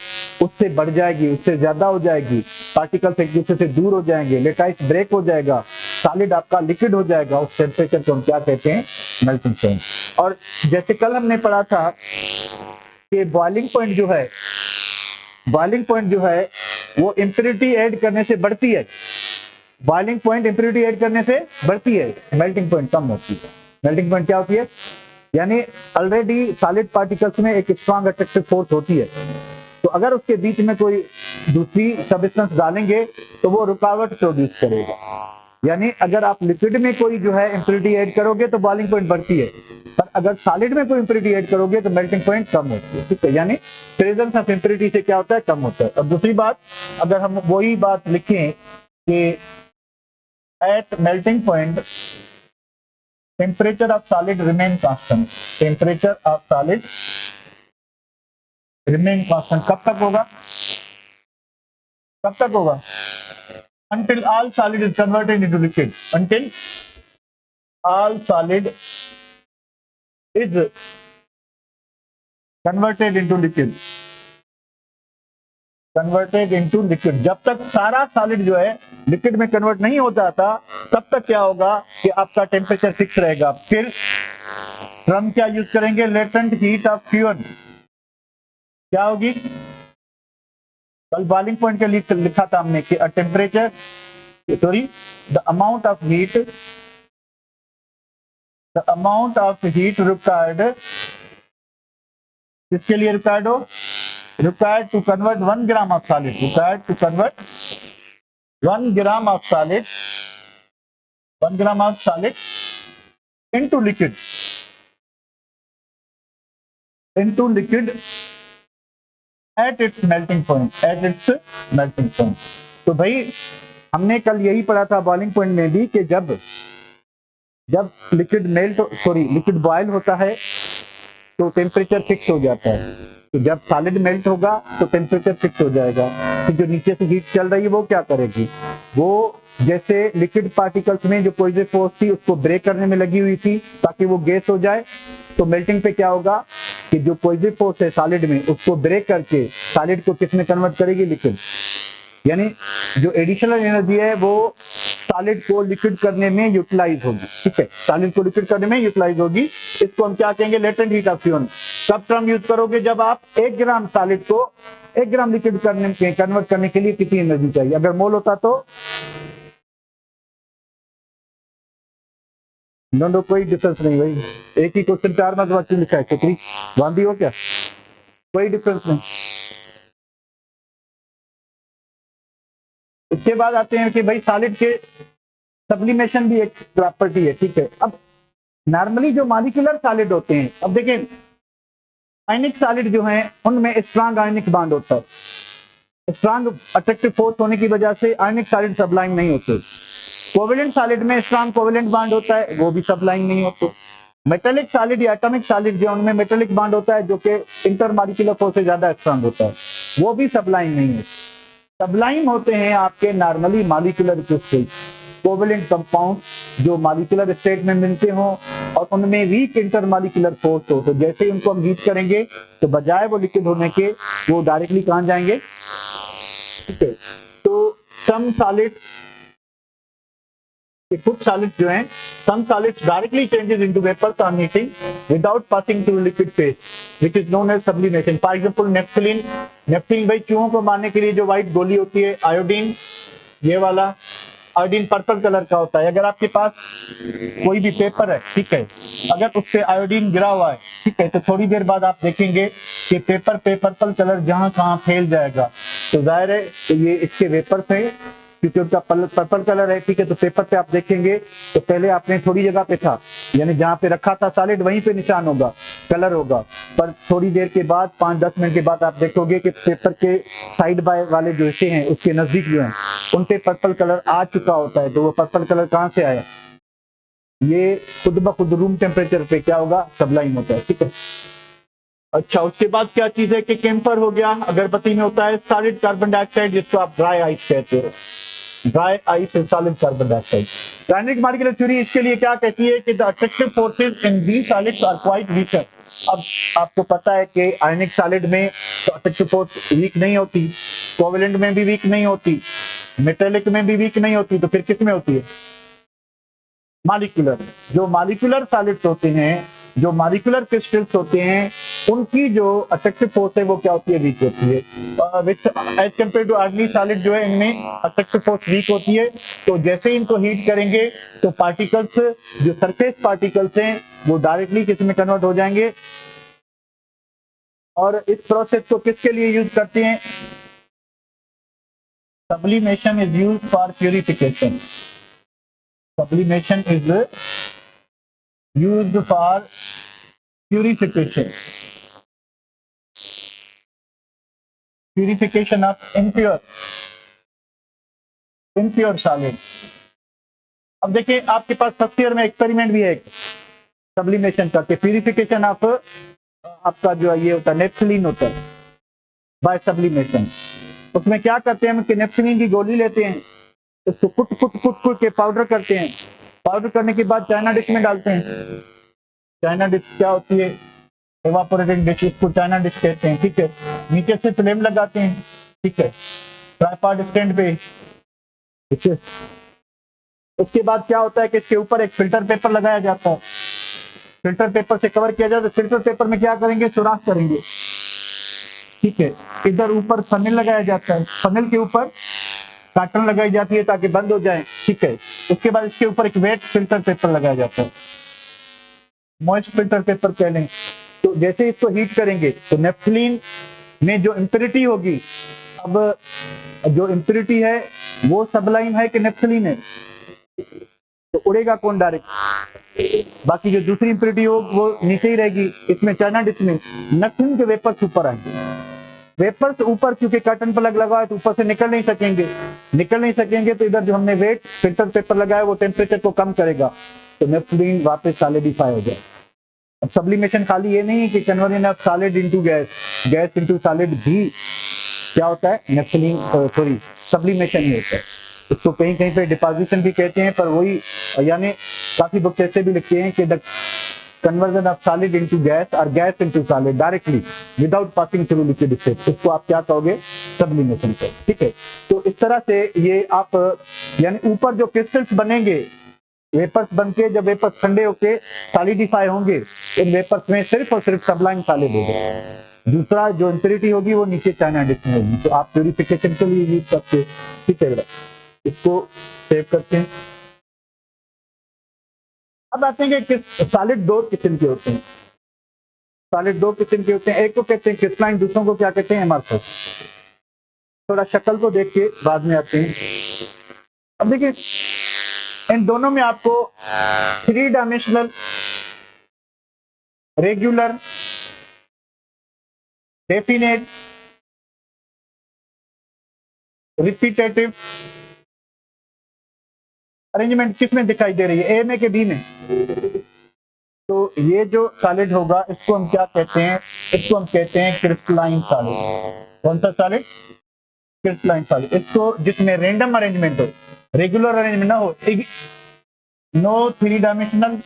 उससे बढ़ जाएगी, उससे ज्यादा हो जाएगी, पार्टिकल्स एक दूसरे से दूर हो जाएंगे, लेटाइस ब्रेक हो जाएगा, सॉलिड आपका लिक्विड हो जाएगा। उस टेम्परेचर को हम क्या कहते हैं? Melting point. और जैसे कल हमने पढ़ा था कि बॉइलिंग पॉइंट जो है वो इम्प्योरिटी ऐड करने से बढ़ती है। बॉइलिंग पॉइंट इम्प्योरिटी ऐड करने से बढ़ती है, मेल्टिंग पॉइंट कम होती है। मेल्टिंग पॉइंट क्या होती है? यानी ऑलरेडी सॉलिड पार्टिकल्स में एक स्ट्रॉन्ग अट्रैक्टिव फोर्स होती है, तो अगर उसके बीच में कोई दूसरी सब्सटेंस डालेंगे तो वो रुकावट प्रोड्यूस करेगा। यानी अगर आप लिक्विड में कोई जो है इम्प्योरिटी ऐड करोगे तो बॉइलिंग पॉइंट बढ़ती है, पर अगर सॉलिड में कोई इम्प्योरिटी ऐड करोगे तो मेल्टिंग पॉइंट कम होती है। ठीक है, यानी प्रेजेंस ऑफ इम्प्योरिटी से क्या होता है? कम होता है। अब दूसरी बात, अगर हम वही बात लिखें कि at melting point temperature of solid remain constant, temperature of solid remain constant कब तक होगा? Until all solid is converted into liquid. Until all solid is converted into liquid. जब तक सारा सॉलिड जो है लिक्विड में कन्वर्ट नहीं हो जाता तब तक क्या होगा कि आपका टेम्परेचर फिक्स रहेगा। फिर हम क्या यूज करेंगे? Latent heat of fuel. क्या होगी? कल बॉइलिंग पॉइंट के लिए लिखा था हमने कि the amount of heat required, किसके लिए रिक्वायर्ड हो? Required to convert 1 gram of solid. Required to convert 1 gram of solid into liquid. At its melting point. तो भाई हमने कल यही पढ़ा था बॉइलिंग पॉइंट में भी कि जब लिक्विड बॉयल होता है तो टेम्परेचर फिक्स हो जाता है। तो जब सॉलिड मेल्ट होगा तो टेम्परेचर फिक्स हो जाएगा। तो जो नीचे से हीट चल रही है वो क्या करेगी? वो जैसे लिक्विड पार्टिकल्स में जो पॉजिटिव फोर्स थी उसको ब्रेक करने में लगी हुई थी ताकि वो गैस हो जाए। तो मेल्टिंग पे क्या होगा कि जो पॉजिटिव फोर्स है सॉलिड में उसको ब्रेक करके सॉलिड को किस में कन्वर्ट करेगी? लिक्विड। यानी जो एडिशनल एनर्जी है वो सॉलिड को लिक्विड करने में यूटिलाइज होगी। ठीक है, सॉलिड को लिक्विड करने में यूटिलाइज होगी। इसको हम क्या कहेंगे? Latent heat of fuel. कब टर्म यूज करोगे? जब आप 1 ग्राम सॉलिड को 1 ग्राम लिक्विड कन्वर्ट करने के लिए कितनी एनर्जी चाहिए? अगर मोल होता तो नो कोई डिफरेंस नहीं भाई, एक ही क्वेश्चन 4 मार्क्स क्यों लिखा है? चक्री बांधी हो क्या? कोई डिफरेंस नहीं। इसके बाद आते हैं कि भाई सॉलिड के सब्लिमेशन भी एक प्रॉपर्टी है। ठीक है, अब नॉर्मली जो मॉलिक्यूलर सॉलिड होते हैं, अब देखें आयनिक सॉलिड जो हैं उनमें स्ट्रांग आयनिक बॉन्ड होता है। स्ट्रांग अट्रैक्टिव फोर्स होने की वजह से आयनिक सॉलिड सबलाइन नहीं होते। कोवेलेंट सॉलिड में स्ट्रांग कोवेलेंट बॉन्ड होता है, वो भी सबलाइन नहीं होते। मेटेलिक सॉलिड या एटॉमिक सॉलिड जो उनमें मेटेलिक बॉन्ड होता है जो कि इंटरमॉलिक्यूलर फोर्स से ज्यादा स्ट्रांग होता है, वो भी सबलाइन नहीं होते। सबलाइन होते हैं आपके normally molecular crystal, covalent compound जो मॉलिक्यूलर स्टेट में मिलते हो और उनमें वीक इंटरमॉलिक्यूलर फोर्स हो। तो जैसे ही उनको हम हीट करेंगे तो बजाय वो लिक्विड होने के वो डायरेक्टली कहां जाएंगे? ठीक है, तो सम सॉलिड कुछ सॉलिड्स जो हैं, some solids directly changes into vapors on heating without passing through liquid phase, which is known as sublimation. For example, naphthalene भाई चूहों को मारने के लिए जो व्हाइट गोली होती है, आयोडीन, ये वाला आयोडीन पर्पल कलर का होता है। अगर आपके पास कोई भी पेपर है, ठीक है, अगर उससे आयोडीन गिरा हुआ है, ठीक है, तो थोड़ी देर बाद आप देखेंगे कि पेपर पे पर्पल कलर जहां कहां फैल जाएगा। तो जाहिर है तो ये इसके वेपर्स हैं क्योंकि उनका पर्पल कलर है। ठीक है, तो पेपर पे आप देखेंगे तो पहले आपने थोड़ी जगह पे था, यानी जहां पे रखा था सॉलिड वहीं पे निशान होगा, कलर होगा। पर थोड़ी देर के बाद 5-10 मिनट के बाद आप देखोगे कि पेपर के साइड बाय वाले जो हिस्से हैं उसके नजदीक जो हैं उन पे पर्पल कलर आ चुका होता है। तो वो पर्पल कलर कहाँ से आया, ये खुद ब खुद रूम टेम्परेचर पे क्या होगा, सबलाइन होता है। ठीक है, अच्छा उसके बाद क्या चीज है कि कैम्फर हो गया, अगरबत्ती में होता है सॉलिड कार्बन डाइऑक्साइड जिसको आप ड्राई आइस कहते हो, dry ice and solid carbon dioxide. Kinetic molecular theory इसके लिए क्या कहती है कि the attractive forces in these solids are quite weaker. अब आपको पता है कि आयनिक सॉलिड में अट्रैक्टिव फोर्स वीक नहीं होती, कोवेलेंट में भी वीक नहीं होती, मेटेलिक में भी वीक नहीं होती, तो फिर किस में होती है, मॉलिक्यूलर। जो मॉलिक्यूलर सॉलिड्स होते हैं, जो मॉलिक्यूलर क्रिस्टल्स होते हैं, उनकी जो अट्रैक्टिव फोर्स है वो क्या होती है, वीक होती है। Which as compared to ordinary solid जो है इनमें अट्रैक्टिव फोर्स वीक होती है। तो जैसे ही इनको हीट करेंगे तो पार्टिकल्स, जो सरफेस पार्टिकल्स हैं वो डायरेक्टली किस में कन्वर्ट हो जाएंगे। और इस प्रोसेस को किसके लिए यूज करते हैं, sublimation is use for purification. Sublimation is used for purification. Purification of impure solid. अब देखिए आपके पास फर्स्ट ईयर में एक्सपेरिमेंट भी है सब्लिमेशन का, प्यूरिफिकेशन ऑफ आपका जो ये होता है नेफ्थलीन होता है बाय सब्लिमेशन। उसमें क्या करते हैं हम कि नेफ्थलीन की गोली लेते हैं, उसको कुट के पाउडर करते हैं, पाउडर करने के बाद चाइना डिश में डालते हैं। चाइना डिश क्या होती है, एवापोरेटिंग डिश, इसको चाइना डिश कहते हैं। ठीक है, नीचे से फ्लेम लगाते हैं। ठीक है, ट्राइपॉड स्टैंड पे। ठीक है, उसके बाद क्या होता है कि इसके ऊपर एक फिल्टर पेपर लगाया जाता है, फिल्टर पेपर से कवर किया जाता है। फिल्टर पेपर में क्या करेंगे, सुराख करेंगे। ठीक है, इधर ऊपर फनेल लगाया जाता है, फनेल के ऊपर काटन लगाई जाती है ताकि बंद हो जाए। ठीक है, उसके बाद इसके ऊपर एक वेट फिल्टर पेपर लगाया जाता है, मॉइस्ट फिल्टर पेपर कह लें। तो जैसे इसको हीट करेंगे तो नेफ्थलीन में जो इम्प्योरिटी होगी, अब जो इम्प्योरिटी है वो सबलाइन है कि नेफ्थलीन है, तो उड़ेगा कौन, डायरेक्ट। बाकी जो दूसरी इम्प्योरिटी हो वो नीचे ही रहेगी। इसमें चाइना डिश में नेफ्थलीन के वेपर्स ऊपर आएंगे, वेपर्स ऊपर क्योंकि कर्टन पर लगा है तो ऊपर से निकल नहीं सकेंगे। तो इधर जो हमने वेट फिल्टर पेपर लगाया वो टेम्परेचर को कम करेगा, तो नेफ्थलीन वापस सॉलिडिफाई हो जाए। अब सब्लिमेशन खाली ये नहीं है कि conversion of solid into gas, gas into solid भी क्या होता है, नेफ्थलीन सॉरी सब्लिमेशन ही होता है। इसको कहीं कहीं पे डिपोजिशन भी कहते हैं, पर वही यानी काफी बुक ऐसे भी लिखते हैं कि the conversion of solid into gas और gas into solid directly without passing through liquid state, इसको आप क्या कहोगे, सब्लिमेशन कहोगे। ठीक है, तो इस तरह से ये आप यानी ऊपर जो क्रिस्टल्स बनेंगे, वेपर्स बनके जब वेपर्स ठंडे होके सॉलिडिफाई होंगे, इन वेपर्स में सिर्फ और सिर्फ सबलाइन सॉलिड होगा। दूसरा जो इम्प्योरिटी होगी वो नीचे चाइना डिश में होगी। तो आप प्यूरिफिकेशन के लिए यूज करते हैं। ठीक है, इसको सेव करते हैं। अब आते हैं कि सॉलिड दो किस्म के होते हैं, सॉलिड दो किस्म के होते हैं, एक को कहते हैं क्रिस्टलाइन, दूसरों को क्या कहते हैं, एमॉर्फस। थोड़ा शक्ल को देख के बाद में आते हैं। अब देखिए इन दोनों में आपको 3 dimensional, regular, definite, repetitive arrangement किसमें दिखाई दे रही है, ए में कि बी में। तो ये जो सॉलिड होगा इसको हम क्या कहते हैं, इसको हम कहते हैं क्रिस्टलाइन सॉलिड। कौन सा सॉलिड, क्रिस्टलाइन सॉलिड। इसको जिसमें रैंडम अरेंजमेंट हो, रेगुलर अरेंजमेंट ना हो, नो 3 डायमेंशनल,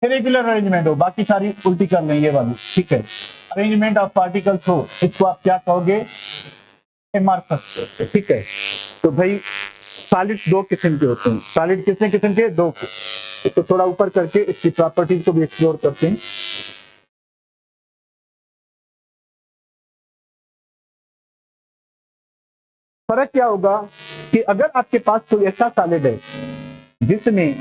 इरेगुलर अरेंजमेंट हो, बाकी सारी उल्टी कर लें ये वाली। ठीक है, अरेंजमेंट ऑफ पार्टिकल्स हो, इसको आप क्या कहोगे, एमॉर्फस। ठीक है, तो भाई सॉलिड्स दो किस्म के होते हैं, सॉलिड कितने किस्म के, दो के। तो थोड़ा ऊपर करके इसकी प्रॉपर्टीज को भी एक्सप्लोर करते हैं। फर्क क्या होगा कि अगर आपके पास कोई ऐसा सॉलिड है जिसमें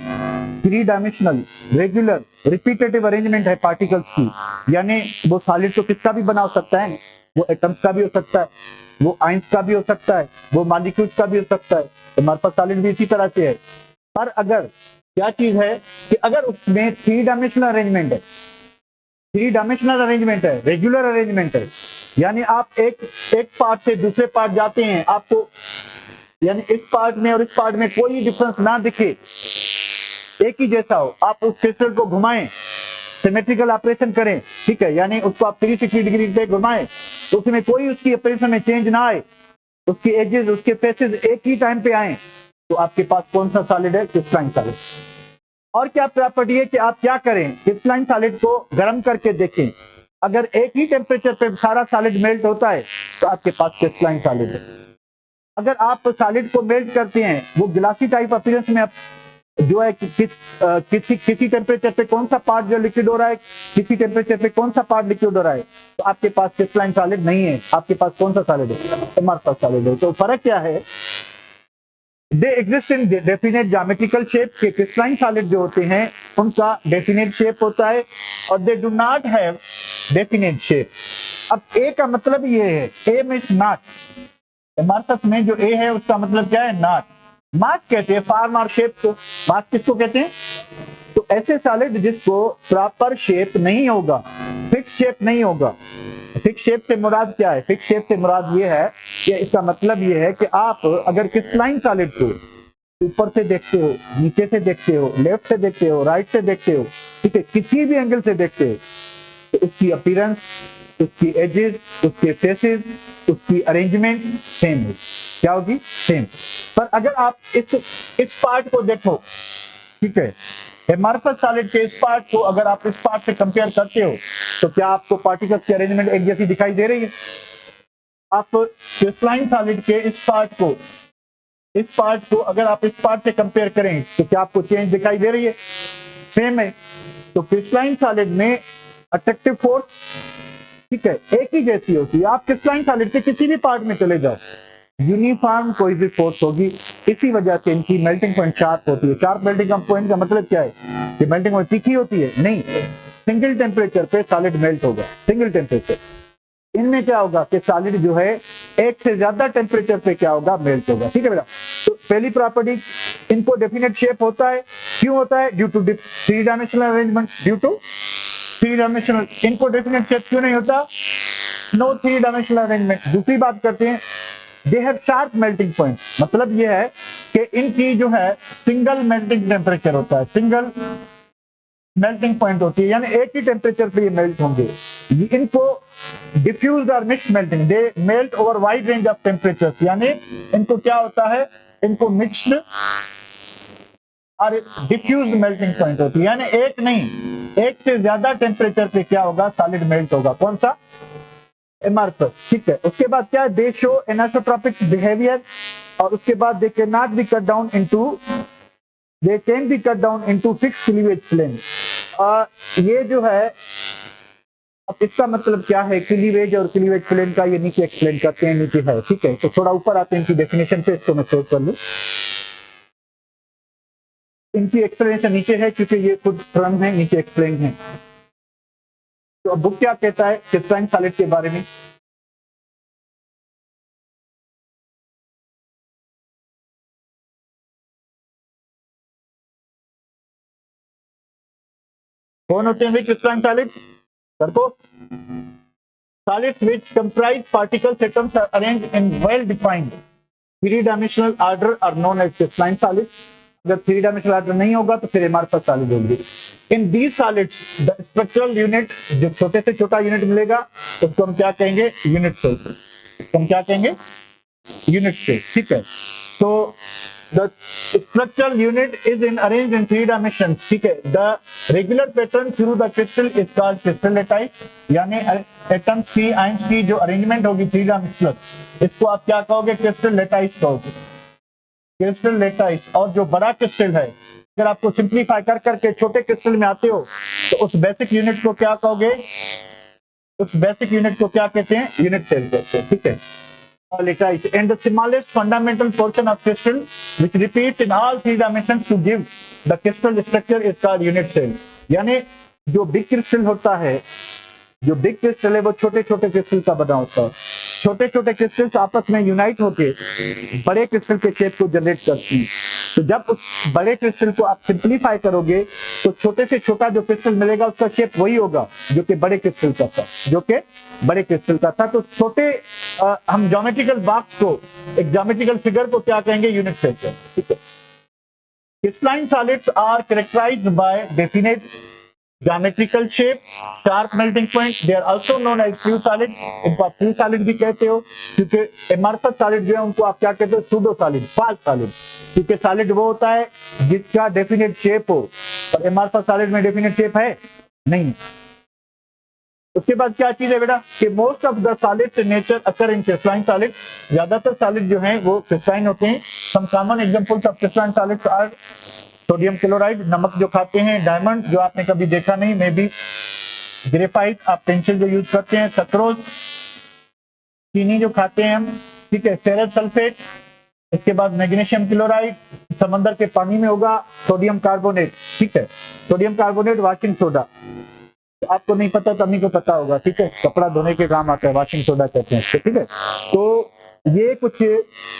3 डायमेंशनल, रेगुलर, रिपीटेटिव अरेंजमेंट है पार्टिकल्स की, यानी वो सॉलिड तो किसका भी बना सकता है, वो एटम्स का भी हो सकता है, वो आयंस का भी हो सकता है, वो मॉलिक्यूल्स का भी हो सकता है। तो हमारे पास सॉलिड भी इसी तरह से है। पर अगर क्या चीज है कि अगर उसमें थ्री डायमेंशनल अरेंजमेंट है, रेगुलर अरेंजमेंट है, यानी आप एक पार्ट से दूसरे पार्ट जाते हैं, आपको यानी इस पार्ट में और इस पार्ट में कोई डिफरेंस ना दिखे, एक ही जैसा हो, आप उस क्रिस्टल को घुमाएं, सिमेट्रिकल ऑपरेशन करें, ठीक है, यानी उसको आप 360 डिग्री पे घुमाएं तो उसमें कोई उसकी ऑपरेशन में चेंज ना आए, उसकी एजेस, उसके फेसेस एक ही टाइम पे आए, तो आपके पास कौन सा सॉलिड है? Crystalline solid. और क्या प्रॉपर्टी है कि आप क्या करें, क्रिस्टलाइन सॉलिड को गर्म करके देखें, अगर एक ही टेम्परेचर पे सारा सॉलिड मेल्ट होता है तो आपके पास क्रिस्टलाइन सॉलिड है। अगर आप सॉलिड को मेल्ट करते हैं, वो ग्लासी टाइप अपीयरेंस में जो है किसी टेम्परेचर पे कौन सा पार्ट जो लिक्विड हो रहा है, किसी टेम्परेचर पे कौन सा पार्ट लिक्विड हो रहा है, तो आपके पास क्रिस्टलाइन सॉलिड नहीं है, आपके पास कौन सा सॉलिड है? अमरफस सॉलिड है। तो फर्क क्या है? They exist in definite geometrical shape के क्रिस्टलाइन सॉलिड जो होते हैं उनका डेफिनेट शेप होता है और दे do not have definite shape. अब ए का मतलब ये है, ए मींस नॉट, अमरफस में जो ए है उसका मतलब क्या है? नॉट। मार्क कहते हैं फॉर्म और शेप को, मार्क किसको कहते हैं? तो ऐसे सॉलिड जिसको प्रॉपर शेप नहीं होगा, फिक्स शेप नहीं होगा। फिक्स शेप से मुराद क्या है? फिक्स शेप से मुराद ये है कि इसका मतलब ये है कि आप अगर क्रिस्टलाइन सॉलिड को ऊपर से देखते हो, नीचे से देखते हो, लेफ्ट से देखते हो, राइट से देखते हो, ठीक है, किसी भी एंगल से देखते हो, तो उसकी अपीयरेंस, उसकी एजेस, उसके फेसेस, उसकी अरेंजमेंट सेम है। क्या होगी? सेम। पर अगर आप इस पार्ट को देखो, ठीक है, एमरफस सॉलिड के इस पार्ट को अगर आप इस पार्ट से कंपेयर करते हो तो क्या आपको पार्टिकल्स की अरेंजमेंट एक जैसी दिखाई दे रही है? आप क्रिस्टलाइन सॉलिड के इस पार्ट को अगर आप इस पार्ट से कंपेयर करें तो क्या आपको चेंज दिखाई दे रही है? सेम है। तो क्रिस्टलाइन सॉलिड में अट्रैक्टिव फोर्स, ठीक है, एक ही जैसी होती है। आप क्रिस्टलाइन सॉलिड के किसी भी पार्ट में चले जाओ, यूनिफॉर्म कोई भी फोर्स होगी। इसी वजह से इनकी मेल्टिंग पॉइंट शार्प होती है। शार्प मेल्टिंग पॉइंट का मतलब क्या है? कि मेल्टिंग पॉइंट तीखी होती है? नहीं, सिंगल टेम्परेचर पे सॉलिड मेल्ट होगा, सिंगल टेम्परेचर। इनमें क्या होगा कि सॉलिड जो है एक से ज्यादा टेम्परेचर पे क्या होगा? मेल्ट होगा। ठीक है बेटा? तो पहली प्रॉपर्टी, इनको डेफिनेट शेप होता है। क्यों होता है? Due to three dimensional arrangement, due to three dimensional. इनको डेफिनेट शेप क्यों नहीं होता? No three dimensional arrangement. दूसरी बात करते हैं, they have sharp melting point, मतलब ये है कि इनकी जो है सिंगल मेल्टिंग टेम्परेचर होता है, सिंगल मेल्टिंग पॉइंट होती है, यानी एक ही टेम्परेचर पे ये मेल्ट होंगे। इनको डिफ्यूज और mixed melting, they melt over wide range of temperatures, यानी इनको क्या होता है? इनको मिक्स्ड और डिफ्यूज मेल्टिंग पॉइंट होती है, यानी एक नहीं, एक से ज्यादा टेम्परेचर पे क्या होगा? सॉलिड मेल्ट होगा। कौन सा? एमरफस। ठीक है। उसके बाद क्या है? दे शो एनिसोट्रोपिक बिहेवियर, और उसके बाद they can not be cut down into, they can be cut down into fixed cleavage plane. ये जो है, अब इसका मतलब क्या है? क्लीवेज और क्लीवेज प्लेन का ये नीचे एक्सप्लेन करते हैं, नीचे है। ठीक है, तो थोड़ा ऊपर आते हैं इनकी डेफिनेशन पे, इसको मैं सोच कर लूं। इनकी एक्सप्लेनेशन नीचे है क्योंकि ये खुद फ्रम है, नीचे एक्सप्लेन है। तो अब बुक क्या कहता है क्रिस्टलाइन सॉलिड के बारे में? कौन होते हैं crystalline solid? Sir, solids which comprise particles atoms are arranged in well defined three dimensional order are known as crystalline solids. अगर थ्री डायमेंशनल ऑर्डर नहीं होगा तो फिर हमारे पास सॉलिड होंगे। In these solids the structural unit, जो छोटे से छोटा यूनिट मिलेगा उसको हम क्या कहेंगे? Unit cell. हम क्या कहेंगे? Unit cell. ठीक है। तो the structural unit is in arranged in three dimensions. ठीक है। The regular pattern through the crystal is called crystal lattice, यानी एटम्स की, आयंस की जो अरेंजमेंट होगी थ्री डायमेंशनल, इसको आप क्या कहोगे? क्रिस्टल लेटाइस कहोगे, क्रिस्टल लेटाइस। और जो बड़ा क्रिस्टल है, अगर आपको सिंप्लीफाई कर करके छोटे क्रिस्टल में आते हो तो उस बेसिक यूनिट को क्या कहोगे? उस बेसिक यूनिट को क्या कहते हैं? यूनिट सेल कहते हैं। ठीक है। lattice and the smallest fundamental portion of crystal which repeats in all three dimensions to give the crystal structure is called unit cell। यानी जो बिग क्रिस्टल होता है, जो बिग क्रिस्टल है वो छोटे छोटे क्रिस्टल का बना होता है। छोटे छोटे क्रिस्टल्स आपस में यूनाइट होकर बड़े क्रिस्टल के शेप को जनरेट करती हैं। तो जब उस बड़े क्रिस्टल को आप सिंप्लीफाई करोगे तो छोटे से छोटा जो क्रिस्टल मिलेगा उसका शेप वही होगा जो कि बड़े क्रिस्टल का था, तो छोटे हम ज्योमेट्रिकल बॉक्स को, एक ज्योमेट्रिकल फिगर को क्या कहेंगे, यूनिट सेल। ठीक है। Crystalline solids are characterized by definite geometrical shape, sharp melting point. They are also known as flu solid. इनको आप फ्लू सॉलिड भी कहते हो, क्योंकि एमरफस सॉलिड जो है उनको आप क्या कहते हो, सूडो सॉलिड, फाल्स सॉलिड। क्योंकि सॉलिड वो होता है जिसका डेफिनेट शेप हो, और एमरफस सॉलिड में डेफिनेट शेप है नहीं। उसके बाद क्या चीज है बेटा कि most of the solids in nature occur in crystalline solid. ज्यादातर सॉलिड जो हैं वो क्रिस्टलाइन होते हैं। Some common examples of crystalline solids are sodium chloride, नमक जो खाते हैं, डायमंड जो आपने कभी देखा नहीं, मे बी ग्रेफाइट, आप पेंसिल जो यूज करते हैं, सक्रोज, चीनी जो खाते हैं हम, ठीक है, फेरस सल्फेट, इसके बाद मैग्नीशियम क्लोराइड, समंदर के पानी में होगा, सोडियम कार्बोनेट, ठीक है, सोडियम कार्बोनेट वॉशिंग सोडा, आपको नहीं पता तो अम्मी को पता होगा, ठीक है, कपड़ा धोने के काम आता है, वॉशिंग सोडा कहते हैं इसको, ठीक है। तो ये कुछ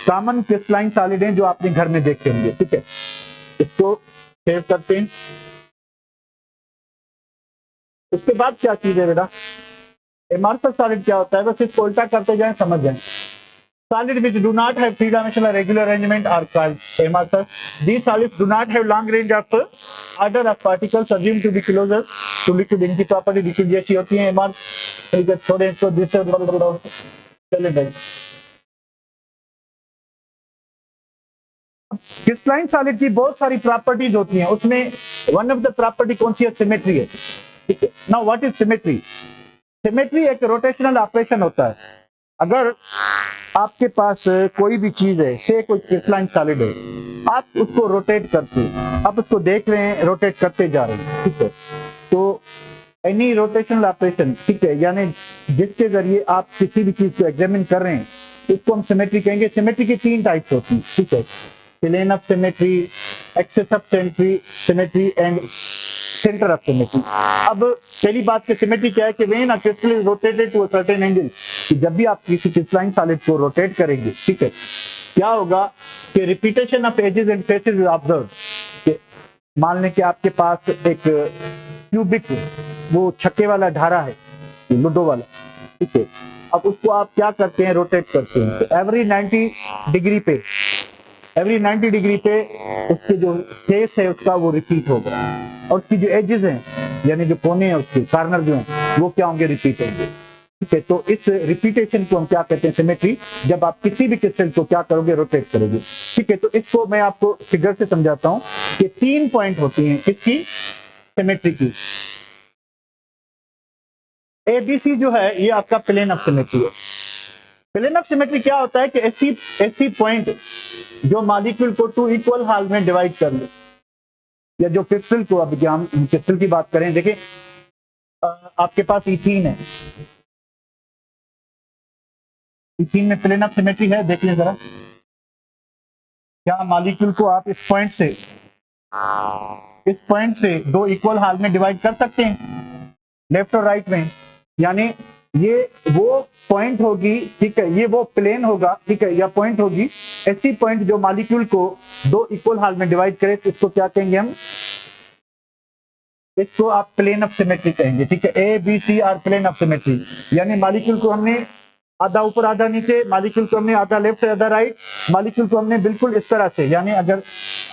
कॉमन क्रिस्टलाइन सॉलिड हैं जो आपने घर में देखे होंगे, ठीक है। इसको सेव करते हैं। उसके बाद क्या चीज है बेटा, एमरफस सॉलिड क्या होता है, बस इसको उल्टा करते जाएं, समझ जाएं। Solid which do not have three-dimensional regular arrangement are called amorphous. These solids do not have long range of order of particles assumed to be closer to liquid. इनकी प्रॉपर्टी लिक्विड जैसी होती है। amorphous छोड़े इसको, जिससे चले भाई। Crystalline solid की बहुत सारी प्रॉपर्टीज होती हैं, उसमें वन ऑफ द प्रॉपर्टी कौन सी है, सिमेट्री है, ठीक है। Now what is symmetry? Symmetry एक रोटेशनल ऑपरेशन होता है। अगर आपके पास कोई भी चीज है, से कोई क्रिस्टलाइन सॉलिड है, आप उसको रोटेट करते, आप उसको देख रहे हैं, रोटेट करते जा रहे हैं, ठीक है। तो एनी रोटेशनल ऑपरेशन, ठीक है, यानी जिसके जरिए आप किसी भी चीज को एग्जामिन कर रहे हैं, उसको हम सिमेट्री कहेंगे। सिमेट्री की 3 टाइप्स होती हैं, ठीक है, plane of symmetry, axis of symmetry and centre of symmetry. अब पहली बात की सिमेट्री क्या है कि when a crystal is rotated to a certain angle, जब भी आप किसी क्रिस्टलाइन सॉलिड को रोटेट करेंगे, ठीक है, क्या होगा कि repetition of edges and faces is observed. मान लें कि आपके पास एक क्यूबिक, वो छक्के वाला ढारा है, लूडो वाला, ठीक है, अब उसको आप क्या करते हैं, रोटेट करते हैं। तो एवरी 90 डिग्री पे उसके जो फेस है उसका वो रिपीट होगा, और उसकी जो एजेस हैं, यानी जो कोने हैं, उसके कॉर्नर जो हैं, वो क्या होंगे, रिपीट होंगे, ठीक है। तो इस रिपीटेशन को हम क्या कहते हैं, सिमेट्री। जब आप किसी भी क्रिस्टल को क्या करोगे, रोटेट करोगे, ठीक है। तो इसको मैं आपको फिगर से समझाता हूं कि 3 पॉइंट होती हैं इसकी सिमेट्री की। ABC जो है ये आपका प्लेन ऑफ सिमेट्री है। प्लेन ऑफ सिमेट्री क्या होता है कि ऐसी पॉइंट जो मॉलिक्यूल को 2 इक्वल हाल में डिवाइड कर ले, या जो क्रिस्टल को, अब हम क्रिस्टल की बात करें, देखिए आपके पास इथीन है, इथीन में प्लेन ऑफ सिमेट्री है, देख लें जरा। क्या मॉलिक्यूल को आप इस पॉइंट से 2 इक्वल हाल में डिवाइड कर सकते हैं, लेफ्ट और राइट में? यानी ये वो पॉइंट होगी, ठीक है, ये वो प्लेन होगा, ठीक है, या पॉइंट होगी, ऐसी पॉइंट जो मॉलिक्यूल को 2 इक्वल हाल में डिवाइड करे, तो इसको क्या कहेंगे हम, इसको आप प्लेन ऑफ सिमेट्री कहेंगे, ठीक है। ABC are plane of symmetry, यानी मॉलिक्यूल को हमने आधा ऊपर आधा नीचे, मॉलिक्यूल को हमने आधा लेफ्ट आधा राइट, मॉलिक्यूल को हमने बिल्कुल इस तरह से, यानी अगर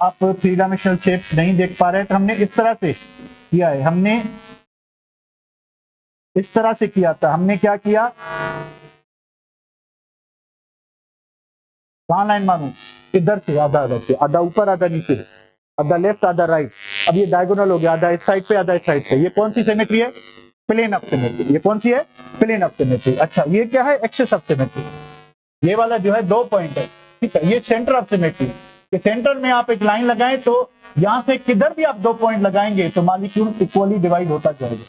आप 3 डायमेंशनल शेप नहीं देख पा रहे हैं तो हमने इस तरह से किया है, हमने इस तरह से किया था। हमने क्या किया, कहां लाइन मानू, इधर से आधा आधा से, आधा ऊपर आधा नीचे, आधा लेफ्ट आधा राइट। अब ये डायगोनल हो गया, आधा इस साइड पे आधा इस साइड पे। ये कौन सी सिमेट्री है, प्लेन ऑफ सिमेट्री। ये कौन सी है, प्लेन ऑफ सिमेट्री। अच्छा, ये क्या है, एक्सिस ऑफ सिमेट्री। ये वाला जो है 2 पॉइंट है, ठीक है, ये सेंटर ऑफ सिमेट्री। के सेंटर में आप एक लाइन लगाएं तो यहां से किधर भी आप 2 पॉइंट लगाएंगे तो मॉलिक्यूल इक्वली डिवाइड होता जाएगा।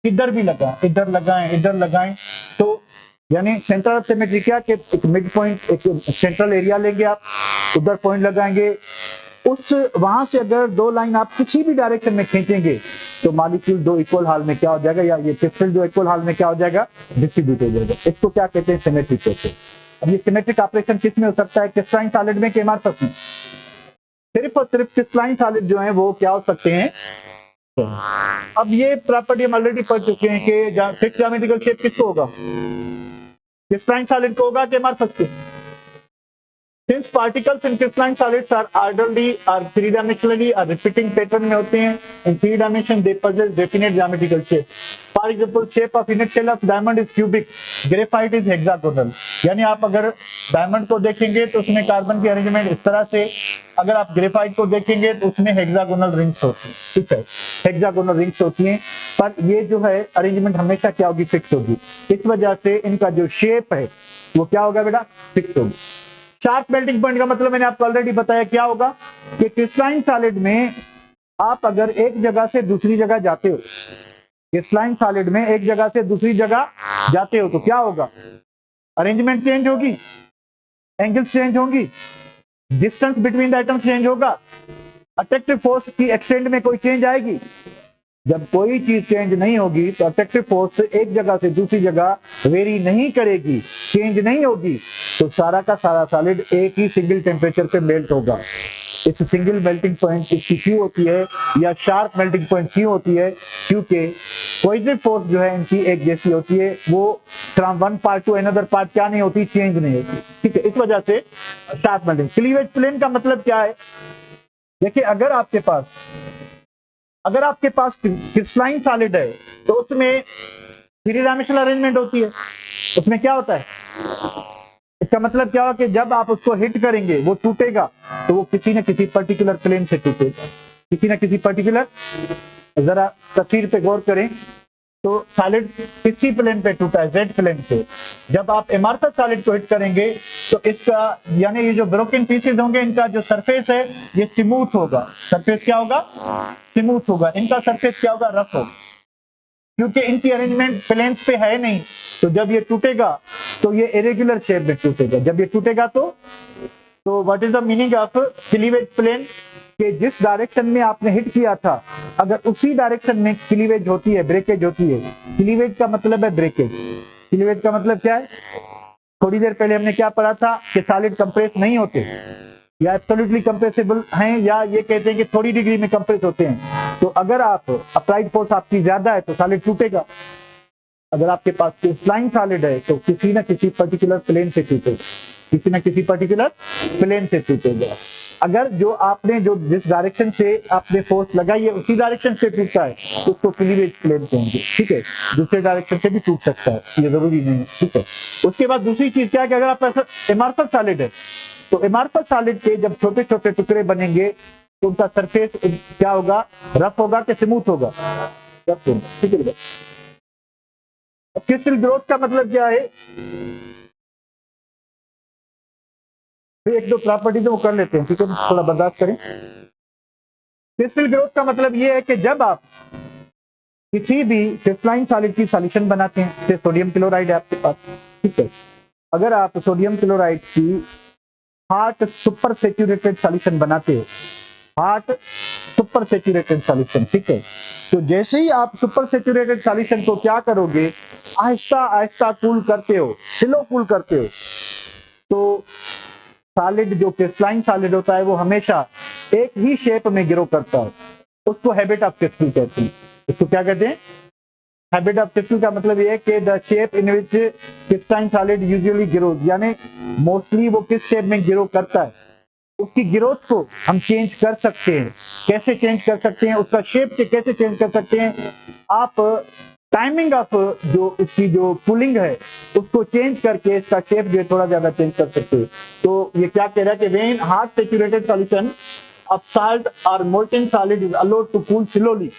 किधर भी लगाएं, इधर लगाएं, इधर लगाएं, तो यानी सेंटर ऑफ सिमेट्री क्या कि एक मिड पॉइंट, एक सेंट्रल एरिया लेंगे आप, उधर पॉइंट लगाएंगे, उस वहां से अगर 2 लाइन आप किसी भी डायरेक्शन में खींचेंगे तो मॉलिक्यूल 2 इक्वल हाल में क्या हो जाएगा, या ये क्रिस्टल 2 इक्वल हाल में क्या हो जाएगा, डिस्ट्रीब्यूट हो जाएगा। इसको क्या कहते हैं, सिमेट्री कहते हैं। अब ये सिमेट्रिक ऑपरेशन किस में हो सकता है, क्रिस्टलाइन सॉलिड में कि एमरफस में? सिर्फ और सिर्फ क्रिस्टलाइन सॉलिड जो है वो क्या हो सकते हैं। अब ये प्रॉपर्टी हम ऑलरेडी पढ़ चुके हैं कि फिक्स ज्योमेट्रिकल शेप किसको होगा, क्रिस्टलाइन सॉलिड को होगा कि अमॉर्फस को। Since particles in crystalline solids are orderly or three-dimensionally or repeating pattern में होते हैं, in three dimension they possess definite geometrical shape. For example, shape of unit shell of diamond is cubic, graphite is hexagonal. यानी आप अगर diamond को देखेंगे तो उसमें कार्बन की अरेंजमेंट इस तरह से, अगर आप ग्रेफाइट को देखेंगे तो उसमें हेक्सागोनल रिंग्स होती हैं, ठीक है, हेक्सागोनल रिंग्स होती हैं, पर ये जो है अरेंजमेंट हमेशा क्या होगी, फिक्स होगी। इस वजह से इनका जो शेप है वो क्या होगा बेटा, फिक्स होगी। शार्प मेल्टिंग पॉइंट का मतलब मैंने आपको ऑलरेडी बताया क्या होगा कि क्रिस्टलाइन सॉलिड में आप अगर एक जगह से दूसरी जगह जाते हो, क्रिस्टलाइन सॉलिड में एक जगह से दूसरी जगह जाते हो तो क्या होगा, अरेंजमेंट चेंज होगी, एंगल्स चेंज होंगी, distance between the items change होगा, अट्रैक्टिव फोर्स की एक्सटेंट में कोई चेंज आएगी। जब कोई चीज चेंज नहीं होगी तो अट्रैक्टिव फोर्स एक जगह से दूसरी जगह वेरी नहीं करेगी, चेंज नहीं होगी, तो सारा का सारा सॉलिड एक ही सिंगल टेम्परेचर पे मेल्ट होगा। इस सिंगल मेल्टिंग पॉइंट इसकी क्यों होती है, या शार्प मेल्टिंग पॉइंट क्यों होती है, क्योंकि कोई फोर्स जो है इनकी एक जैसी होती है, वो from one part two another part क्या नहीं होती, चेंज नहीं होती, ठीक है। इस वजह से शार्प मेल्टिंग। क्लीवेज प्लेन का मतलब क्या है, देखिए अगर आपके पास क्रिस्टलाइन सॉलिड है तो उसमें थ्री डायमेंशनल अरेंजमेंट होती है। उसमें क्या होता है, इसका मतलब क्या होगा कि जब आप उसको हिट करेंगे वो टूटेगा तो वो किसी न किसी पर्टिकुलर प्लेन से टूटेगा, किसी न किसी पर्टिकुलर, जरा तस्वीर पे गौर करें तो सॉलिड किसी प्लेन पे टूटा है, जेड प्लेन पे। जब आप अमॉर्फस सॉलिड को हिट करेंगे तो इसका यानी ये जो ब्रोकन पीसेस होंगे इनका जो सरफेस है ये स्मूथ होगा, सरफेस क्या होगा, स्मूथ होगा, इनका सरफेस क्या होगा, रफ होगा, क्योंकि इनकी अरेंजमेंट प्लेन्स पे है नहीं। तो जब ये टूटेगा तो ये इरेगुलर शेप में टूटेगा। जब ये टूटेगा तो what is the meaning of cleavage plane, कि जिस डायरेक्शन में आपने हिट किया था अगर उसी डायरेक्शन में क्लीवेज होती है, ब्रेकेज होती है। क्लीवेज का मतलब है ब्रेकेज। क्लीवेज का मतलब क्या है, थोड़ी देर पहले हमने क्या पढ़ा था कि सॉलिड कंप्रेस नहीं होते, या एब्सोल्युटली कंप्रेसिबल हैं, या ये कहते हैं कि थोड़ी डिग्री में कंप्रेस होते हैं। तो अगर आप अप्लाइड फोर्स आपकी ज्यादा है तो सॉलिड टूटेगा। अगर आपके पास क्रिस्टलाइन सॉलिड है तो किसी न किसी पर्टिकुलर प्लेन से टूटेगा, किसी न किसी पर्टिकुलर प्लेन से टूटेगा। अगर जो आपने जो जिस डायरेक्शन से आपने फोर्स लगाई है उसी डायरेक्शन से टूटता है तो उसको क्लीवेज प्लेन कहेंगे, ठीक है। दूसरे डायरेक्शन से भी टूट सकता है, ये जरूरी नहीं है, ठीक है। उसके बाद दूसरी चीज क्या है कि अगर आप अमॉर्फस सॉलिड है तो अमॉर्फस सॉलिड के जब छोटे छोटे टुकड़े बनेंगे तो उनका सरफेस क्या होगा, रफ होगा कि स्मूथ होगा, रफ होगा, ठीक है। क्रिस्टल ग्रोथ का मतलब क्या है, एक दो प्रॉपर्टी तो वो कर लेते हैं, ठीक है, थोड़ा बर्दाश्त करें। क्रिस्टल ग्रोथ का मतलब ये है कि जब आप किसी भी क्रिस्टलाइन सॉलिड की सॉल्यूशन बनाते हैं, जैसे सोडियम क्लोराइड है आपके पास, ठीक है, अगर आप सोडियम क्लोराइड की हॉट सुपर सैचुरेटेड सॉल्यूशन बनाते हो, हॉट सुपर सैचुरेटेड सॉल्यूशन, ठीक है, तो जैसे ही आप सुपर सैचुरेटेड सॉल्यूशन को क्या करोगे, आहिस्ता आहिस्ता कूल करते हो, स्लो कूल करते हो, तो सॉलिड जो क्रिस्टलाइन सॉलिड होता है वो हमेशा एक ही शेप में ग्रो करता है। उसको हैबिट ऑफ क्रिस्टल कहते हैं। इसको क्या कहते हैं, हैबिट ऑफ क्रिस्टल का मतलब ये है कि the shape in which crystalline solid usually grows, यानी मोस्टली वो किस शेप में ग्रो करता है, उसकी ग्रोथ को हम चेंज कर सकते हैं। कैसे चेंज कर सकते हैं, उसका शेप से कैसे चेंज कर सकते हैं, आप टाइमिंग ऑफ जो इसकी जो कूलिंग है उसको चेंज करके इसका शेप जो है थोड़ा ज्यादा चेंज कर सकते हैं। तो ये क्या कह रहा है कि when hot saturated solution of salt और molten solid is allowed to cool slowly,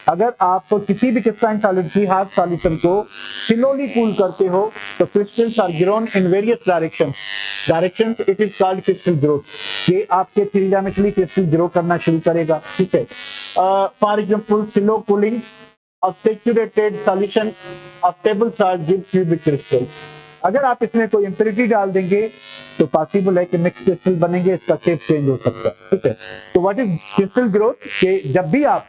अगर आप किसी भी क्रिस्टलाइन सॉलिड की हॉट सॉल्यूशन को स्लोली कूल करते हो तो crystals are grown in various directions, it is called crystal growth. ये आपके थ्री डायमेंशनली क्रिस्टल ग्रो करना शुरू करेगा, ठीक है। For example slow cooling of saturated solution of table salt gives cubic crystal। अगर आप इसमें कोई इम्प्योरिटी डाल देंगे तो पॉसिबल है कि मिक्स क्रिस्टल बनेंगे, इसका शेप चेंज हो सकता है, ठीक है। तो व्हाट इज क्रिस्टल ग्रोथ, कि जब भी आप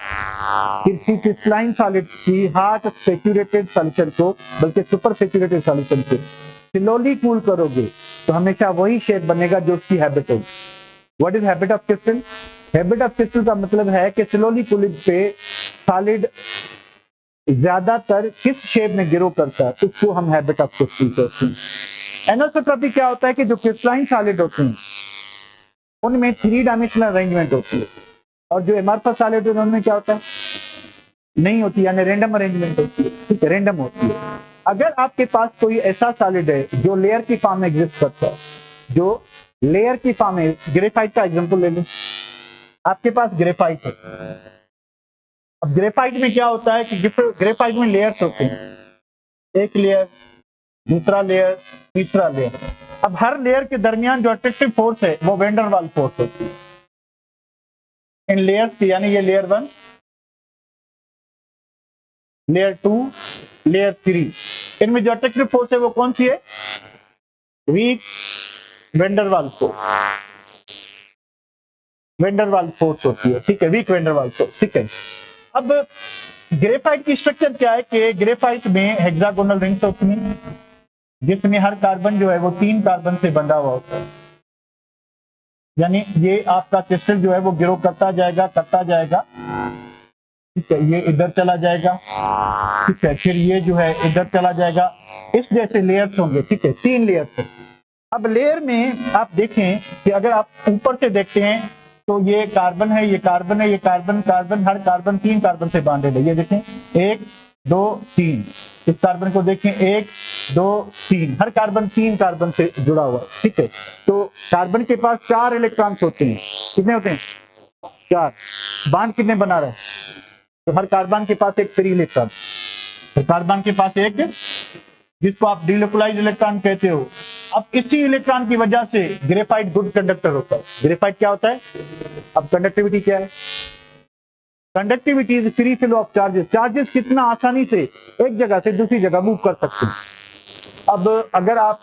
किसी क्रिस्टलाइन सॉलिड की हॉट सैचुरेटेड सॉल्यूशन को, बल्कि सुपर सैचुरेटेड सॉल्यूशन को स्लोली कूल करोगे तो हमेशा वही शेप बनेगा जो उसकी हैबिट होगी। What is habit of crystal? Habit of crystal का मतलब है कि स्लोली पुलिंग पे सॉलिड ज्यादातर किस शेप में गिरो करता है, उसको हम हैबिट ऑफ क्रिस्टल कहते हैं। एनोसोट्रॉपी क्या होता है कि जो क्रिस्टलाइन सॉलिड होते हैं उनमें 3 डायमेंशनल अरेंजमेंट होती है, और जो एमॉर्फस सॉलिड होते हैं उनमें क्या होता है, नहीं होती, यानी रैंडम अरेंजमेंट होती है। ठीक है, रैंडम होती है। अगर आपके पास कोई ऐसा सॉलिड है जो लेयर की फॉर्म में एग्जिस्ट करता है, जो लेयर की फॉर्म में, ग्रेफाइट का एग्जांपल ले लें, आपके पास ग्रेफाइट है। अब ग्रेफाइट में क्या होता है कि ग्रेफाइट में लेयर्स होते हैं, एक लेयर, दूसरा लेयर, तीसरा लेयर। अब हर लेयर के दरमियान जो अट्रैक्टिव फोर्स है वो वैन डर वाल फोर्स होती है इन लेयर्स की, यानी ये लेयर 1, लेयर 2, लेयर 3, इनमें जो अट्रैक्टिव फोर्स है वो कौन सी है? वीक वैन डर वाल फोर्स, वैन डर वाल फोर्स होती है। ठीक है, वीक वैन डर वाल फोर्स। ठीक है, अब ग्रेफाइट की स्ट्रक्चर क्या है कि ग्रेफाइट में हेक्सागोनल रिंग्स होती हैं, जिसमें हर कार्बन जो है वो 3 कार्बन से बंधा हुआ होता है। यानी ये आपका क्रिस्टल जो है वो ग्रो करता जाएगा, ठीक है, ये इधर चला जाएगा, ठीक है, फिर ये जो है इधर चला जाएगा, इस जैसे लेयर्स होंगे। ठीक है, 3 लेयर्स है। अब लेयर में आप देखें कि अगर आप ऊपर से देखते हैं तो ये कार्बन है, ये कार्बन है, ये कार्बन, हर कार्बन 3 कार्बन से बांधे है। ये देखें 1 2 3, इस कार्बन को देखें 1 2 3, हर कार्बन 3 कार्बन से जुड़ा हुआ है। ठीक है, तो कार्बन के पास 4 इलेक्ट्रॉन्स होते हैं। कितने होते हैं? 4। बांध कितने बना रहा है? तो हर कार्बन के पास एक फ्री इलेक्ट्रॉन, तो कार्बन के पास एक, जिसको आप डिलोकलाइज इलेक्ट्रॉन कहते हो। अब इसी इलेक्ट्रॉन की वजह से ग्रेफाइट गुड कंडक्टर होता है। ग्रेफाइट क्या होता है? अब कंडक्टिविटी क्या है? Conductivity is free flow of charges. Charges कितना आसानी से एक जगह से दूसरी जगह मूव कर सकते हैं। अब अगर आप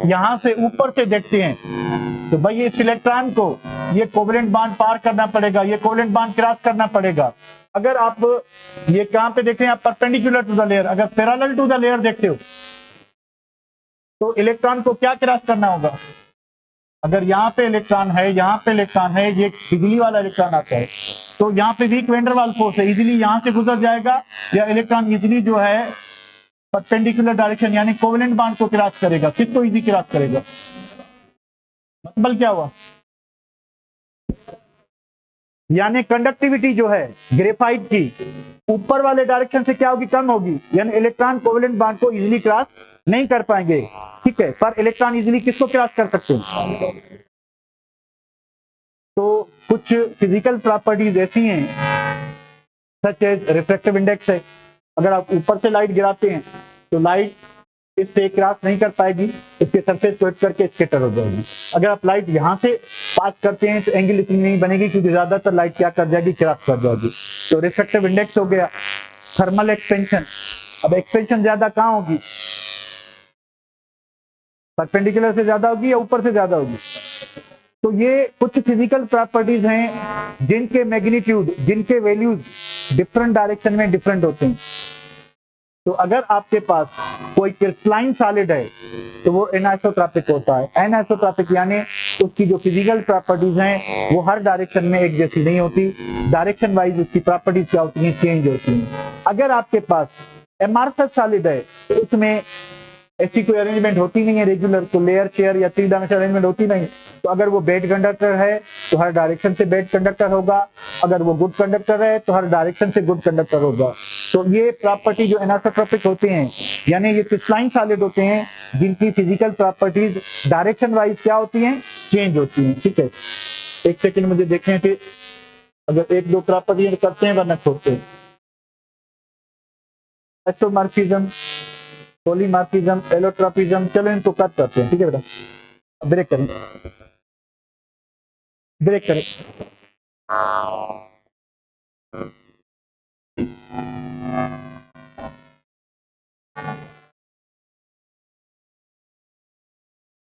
यहां से ऊपर से देखते हैं तो भाई इस इलेक्ट्रॉन को ये कोवेलेंट बॉन्ड पार करना पड़ेगा, ये कोवेलेंट बॉन्ड क्रॉस करना पड़ेगा। अगर आप ये कहां पे देखते हैं, आप परपेंडिकुलर टू द लेयर, अगर पैरेलल टू द लेयर देखते हो तो इलेक्ट्रॉन को क्या क्रॉस करना होगा? अगर यहाँ पे इलेक्ट्रॉन है, यहाँ पे इलेक्ट्रॉन है, ये बिजली वाला इलेक्ट्रॉन आता है, तो यहाँ पे वीक वैन डर वाल फोर्स है, इजीली यहाँ से गुजर जाएगा, या इलेक्ट्रॉन इजीली जो है परपेंडिकुलर डायरेक्शन यानी कोवेलेंट बॉन्ड को क्रॉस करेगा। किसको इजी क्रॉस करेगा? मतलब क्या हुआ? यानी कंडक्टिविटी जो है ग्रेफाइट की ऊपर वाले डायरेक्शन से क्या होगी? कम होगी, यानी इलेक्ट्रॉन कोवेलेंट बॉन्ड को इजीली क्रॉस नहीं कर पाएंगे। ठीक है, पर इलेक्ट्रॉन इजीली किसको क्रॉस कर सकते हैं? तो कुछ फिजिकल प्रॉपर्टीज ऐसी हैं, सच एज रिफ्रैक्टिव इंडेक्स है। अगर आप ऊपर से लाइट गिराते हैं तो लाइट इससे क्रॉस नहीं कर पाएगी, इसके सरफेस को हिट करके स्कैटर हो जाएगी। अगर आप लाइट यहां से पास करते हैं तो एंगल इतनी नहीं बनेगी, क्योंकि ज्यादातर लाइट क्या कर जाएगी? क्रॉस कर जाएगी। तो रिफ्रैक्टिव इंडेक्स हो गया। थर्मल एक्सपेंशन, अब एक्सपेंशन ज्यादा कहां होगी? परपेंडिकुलर से ज्यादा होगी या ऊपर से ज्यादा होगी? तो ये कुछ फिजिकल प्रॉपर्टीज हैं जिनके मैग्नीट्यूड, जिनके वैल्यूज डिफरेंट डायरेक्शन में डिफरेंट होते हैं। तो अगर आपके पास कोई क्रिस्टलाइन सॉलिड है तो वो एनिसोट्रॉपिक होता है। एनिसोट्रॉपिक यानी उसकी जो फिजिकल प्रॉपर्टीज हैं वो हर डायरेक्शन में एक जैसी नहीं होती, डायरेक्शन वाइज उसकी प्रॉपर्टीज क्या होती हैं? चेंज होती हैं। अगर आपके पास एमॉर्फस सॉलिड है तो उसमें ऐसी कोई अरेंजमेंट होती नहीं है रेगुलर, तो लेयर शेयर या 3 डायमेंशनल अरेंजमेंट होती नहीं। तो अगर वो बैड कंडक्टर है तो हर डायरेक्शन से बैड कंडक्टर होगा, अगर वो गुड कंडक्टर है तो हर डायरेक्शन से गुड कंडक्टर होगा। तो ये प्रॉपर्टी जो एनिसोट्रॉपिक होते हैं, यानी ये क्रिस्टलाइन सॉलिड होते हैं जिनकी फिजिकल प्रॉपर्टीज डायरेक्शन वाइज क्या होती हैं? चेंज होती हैं। ठीक है, एक सेकेंड मुझे देखें कि अगर 1-2 प्रॉपर्टी करते हैं वरना छोड़ते हैं। एक्सोमॉर्फिज्म, पॉलीमॉर्फिज्म, एलोट्रॉपिज्म, चलो इनको कट करते हैं। ठीक है बेटा, ब्रेक करें।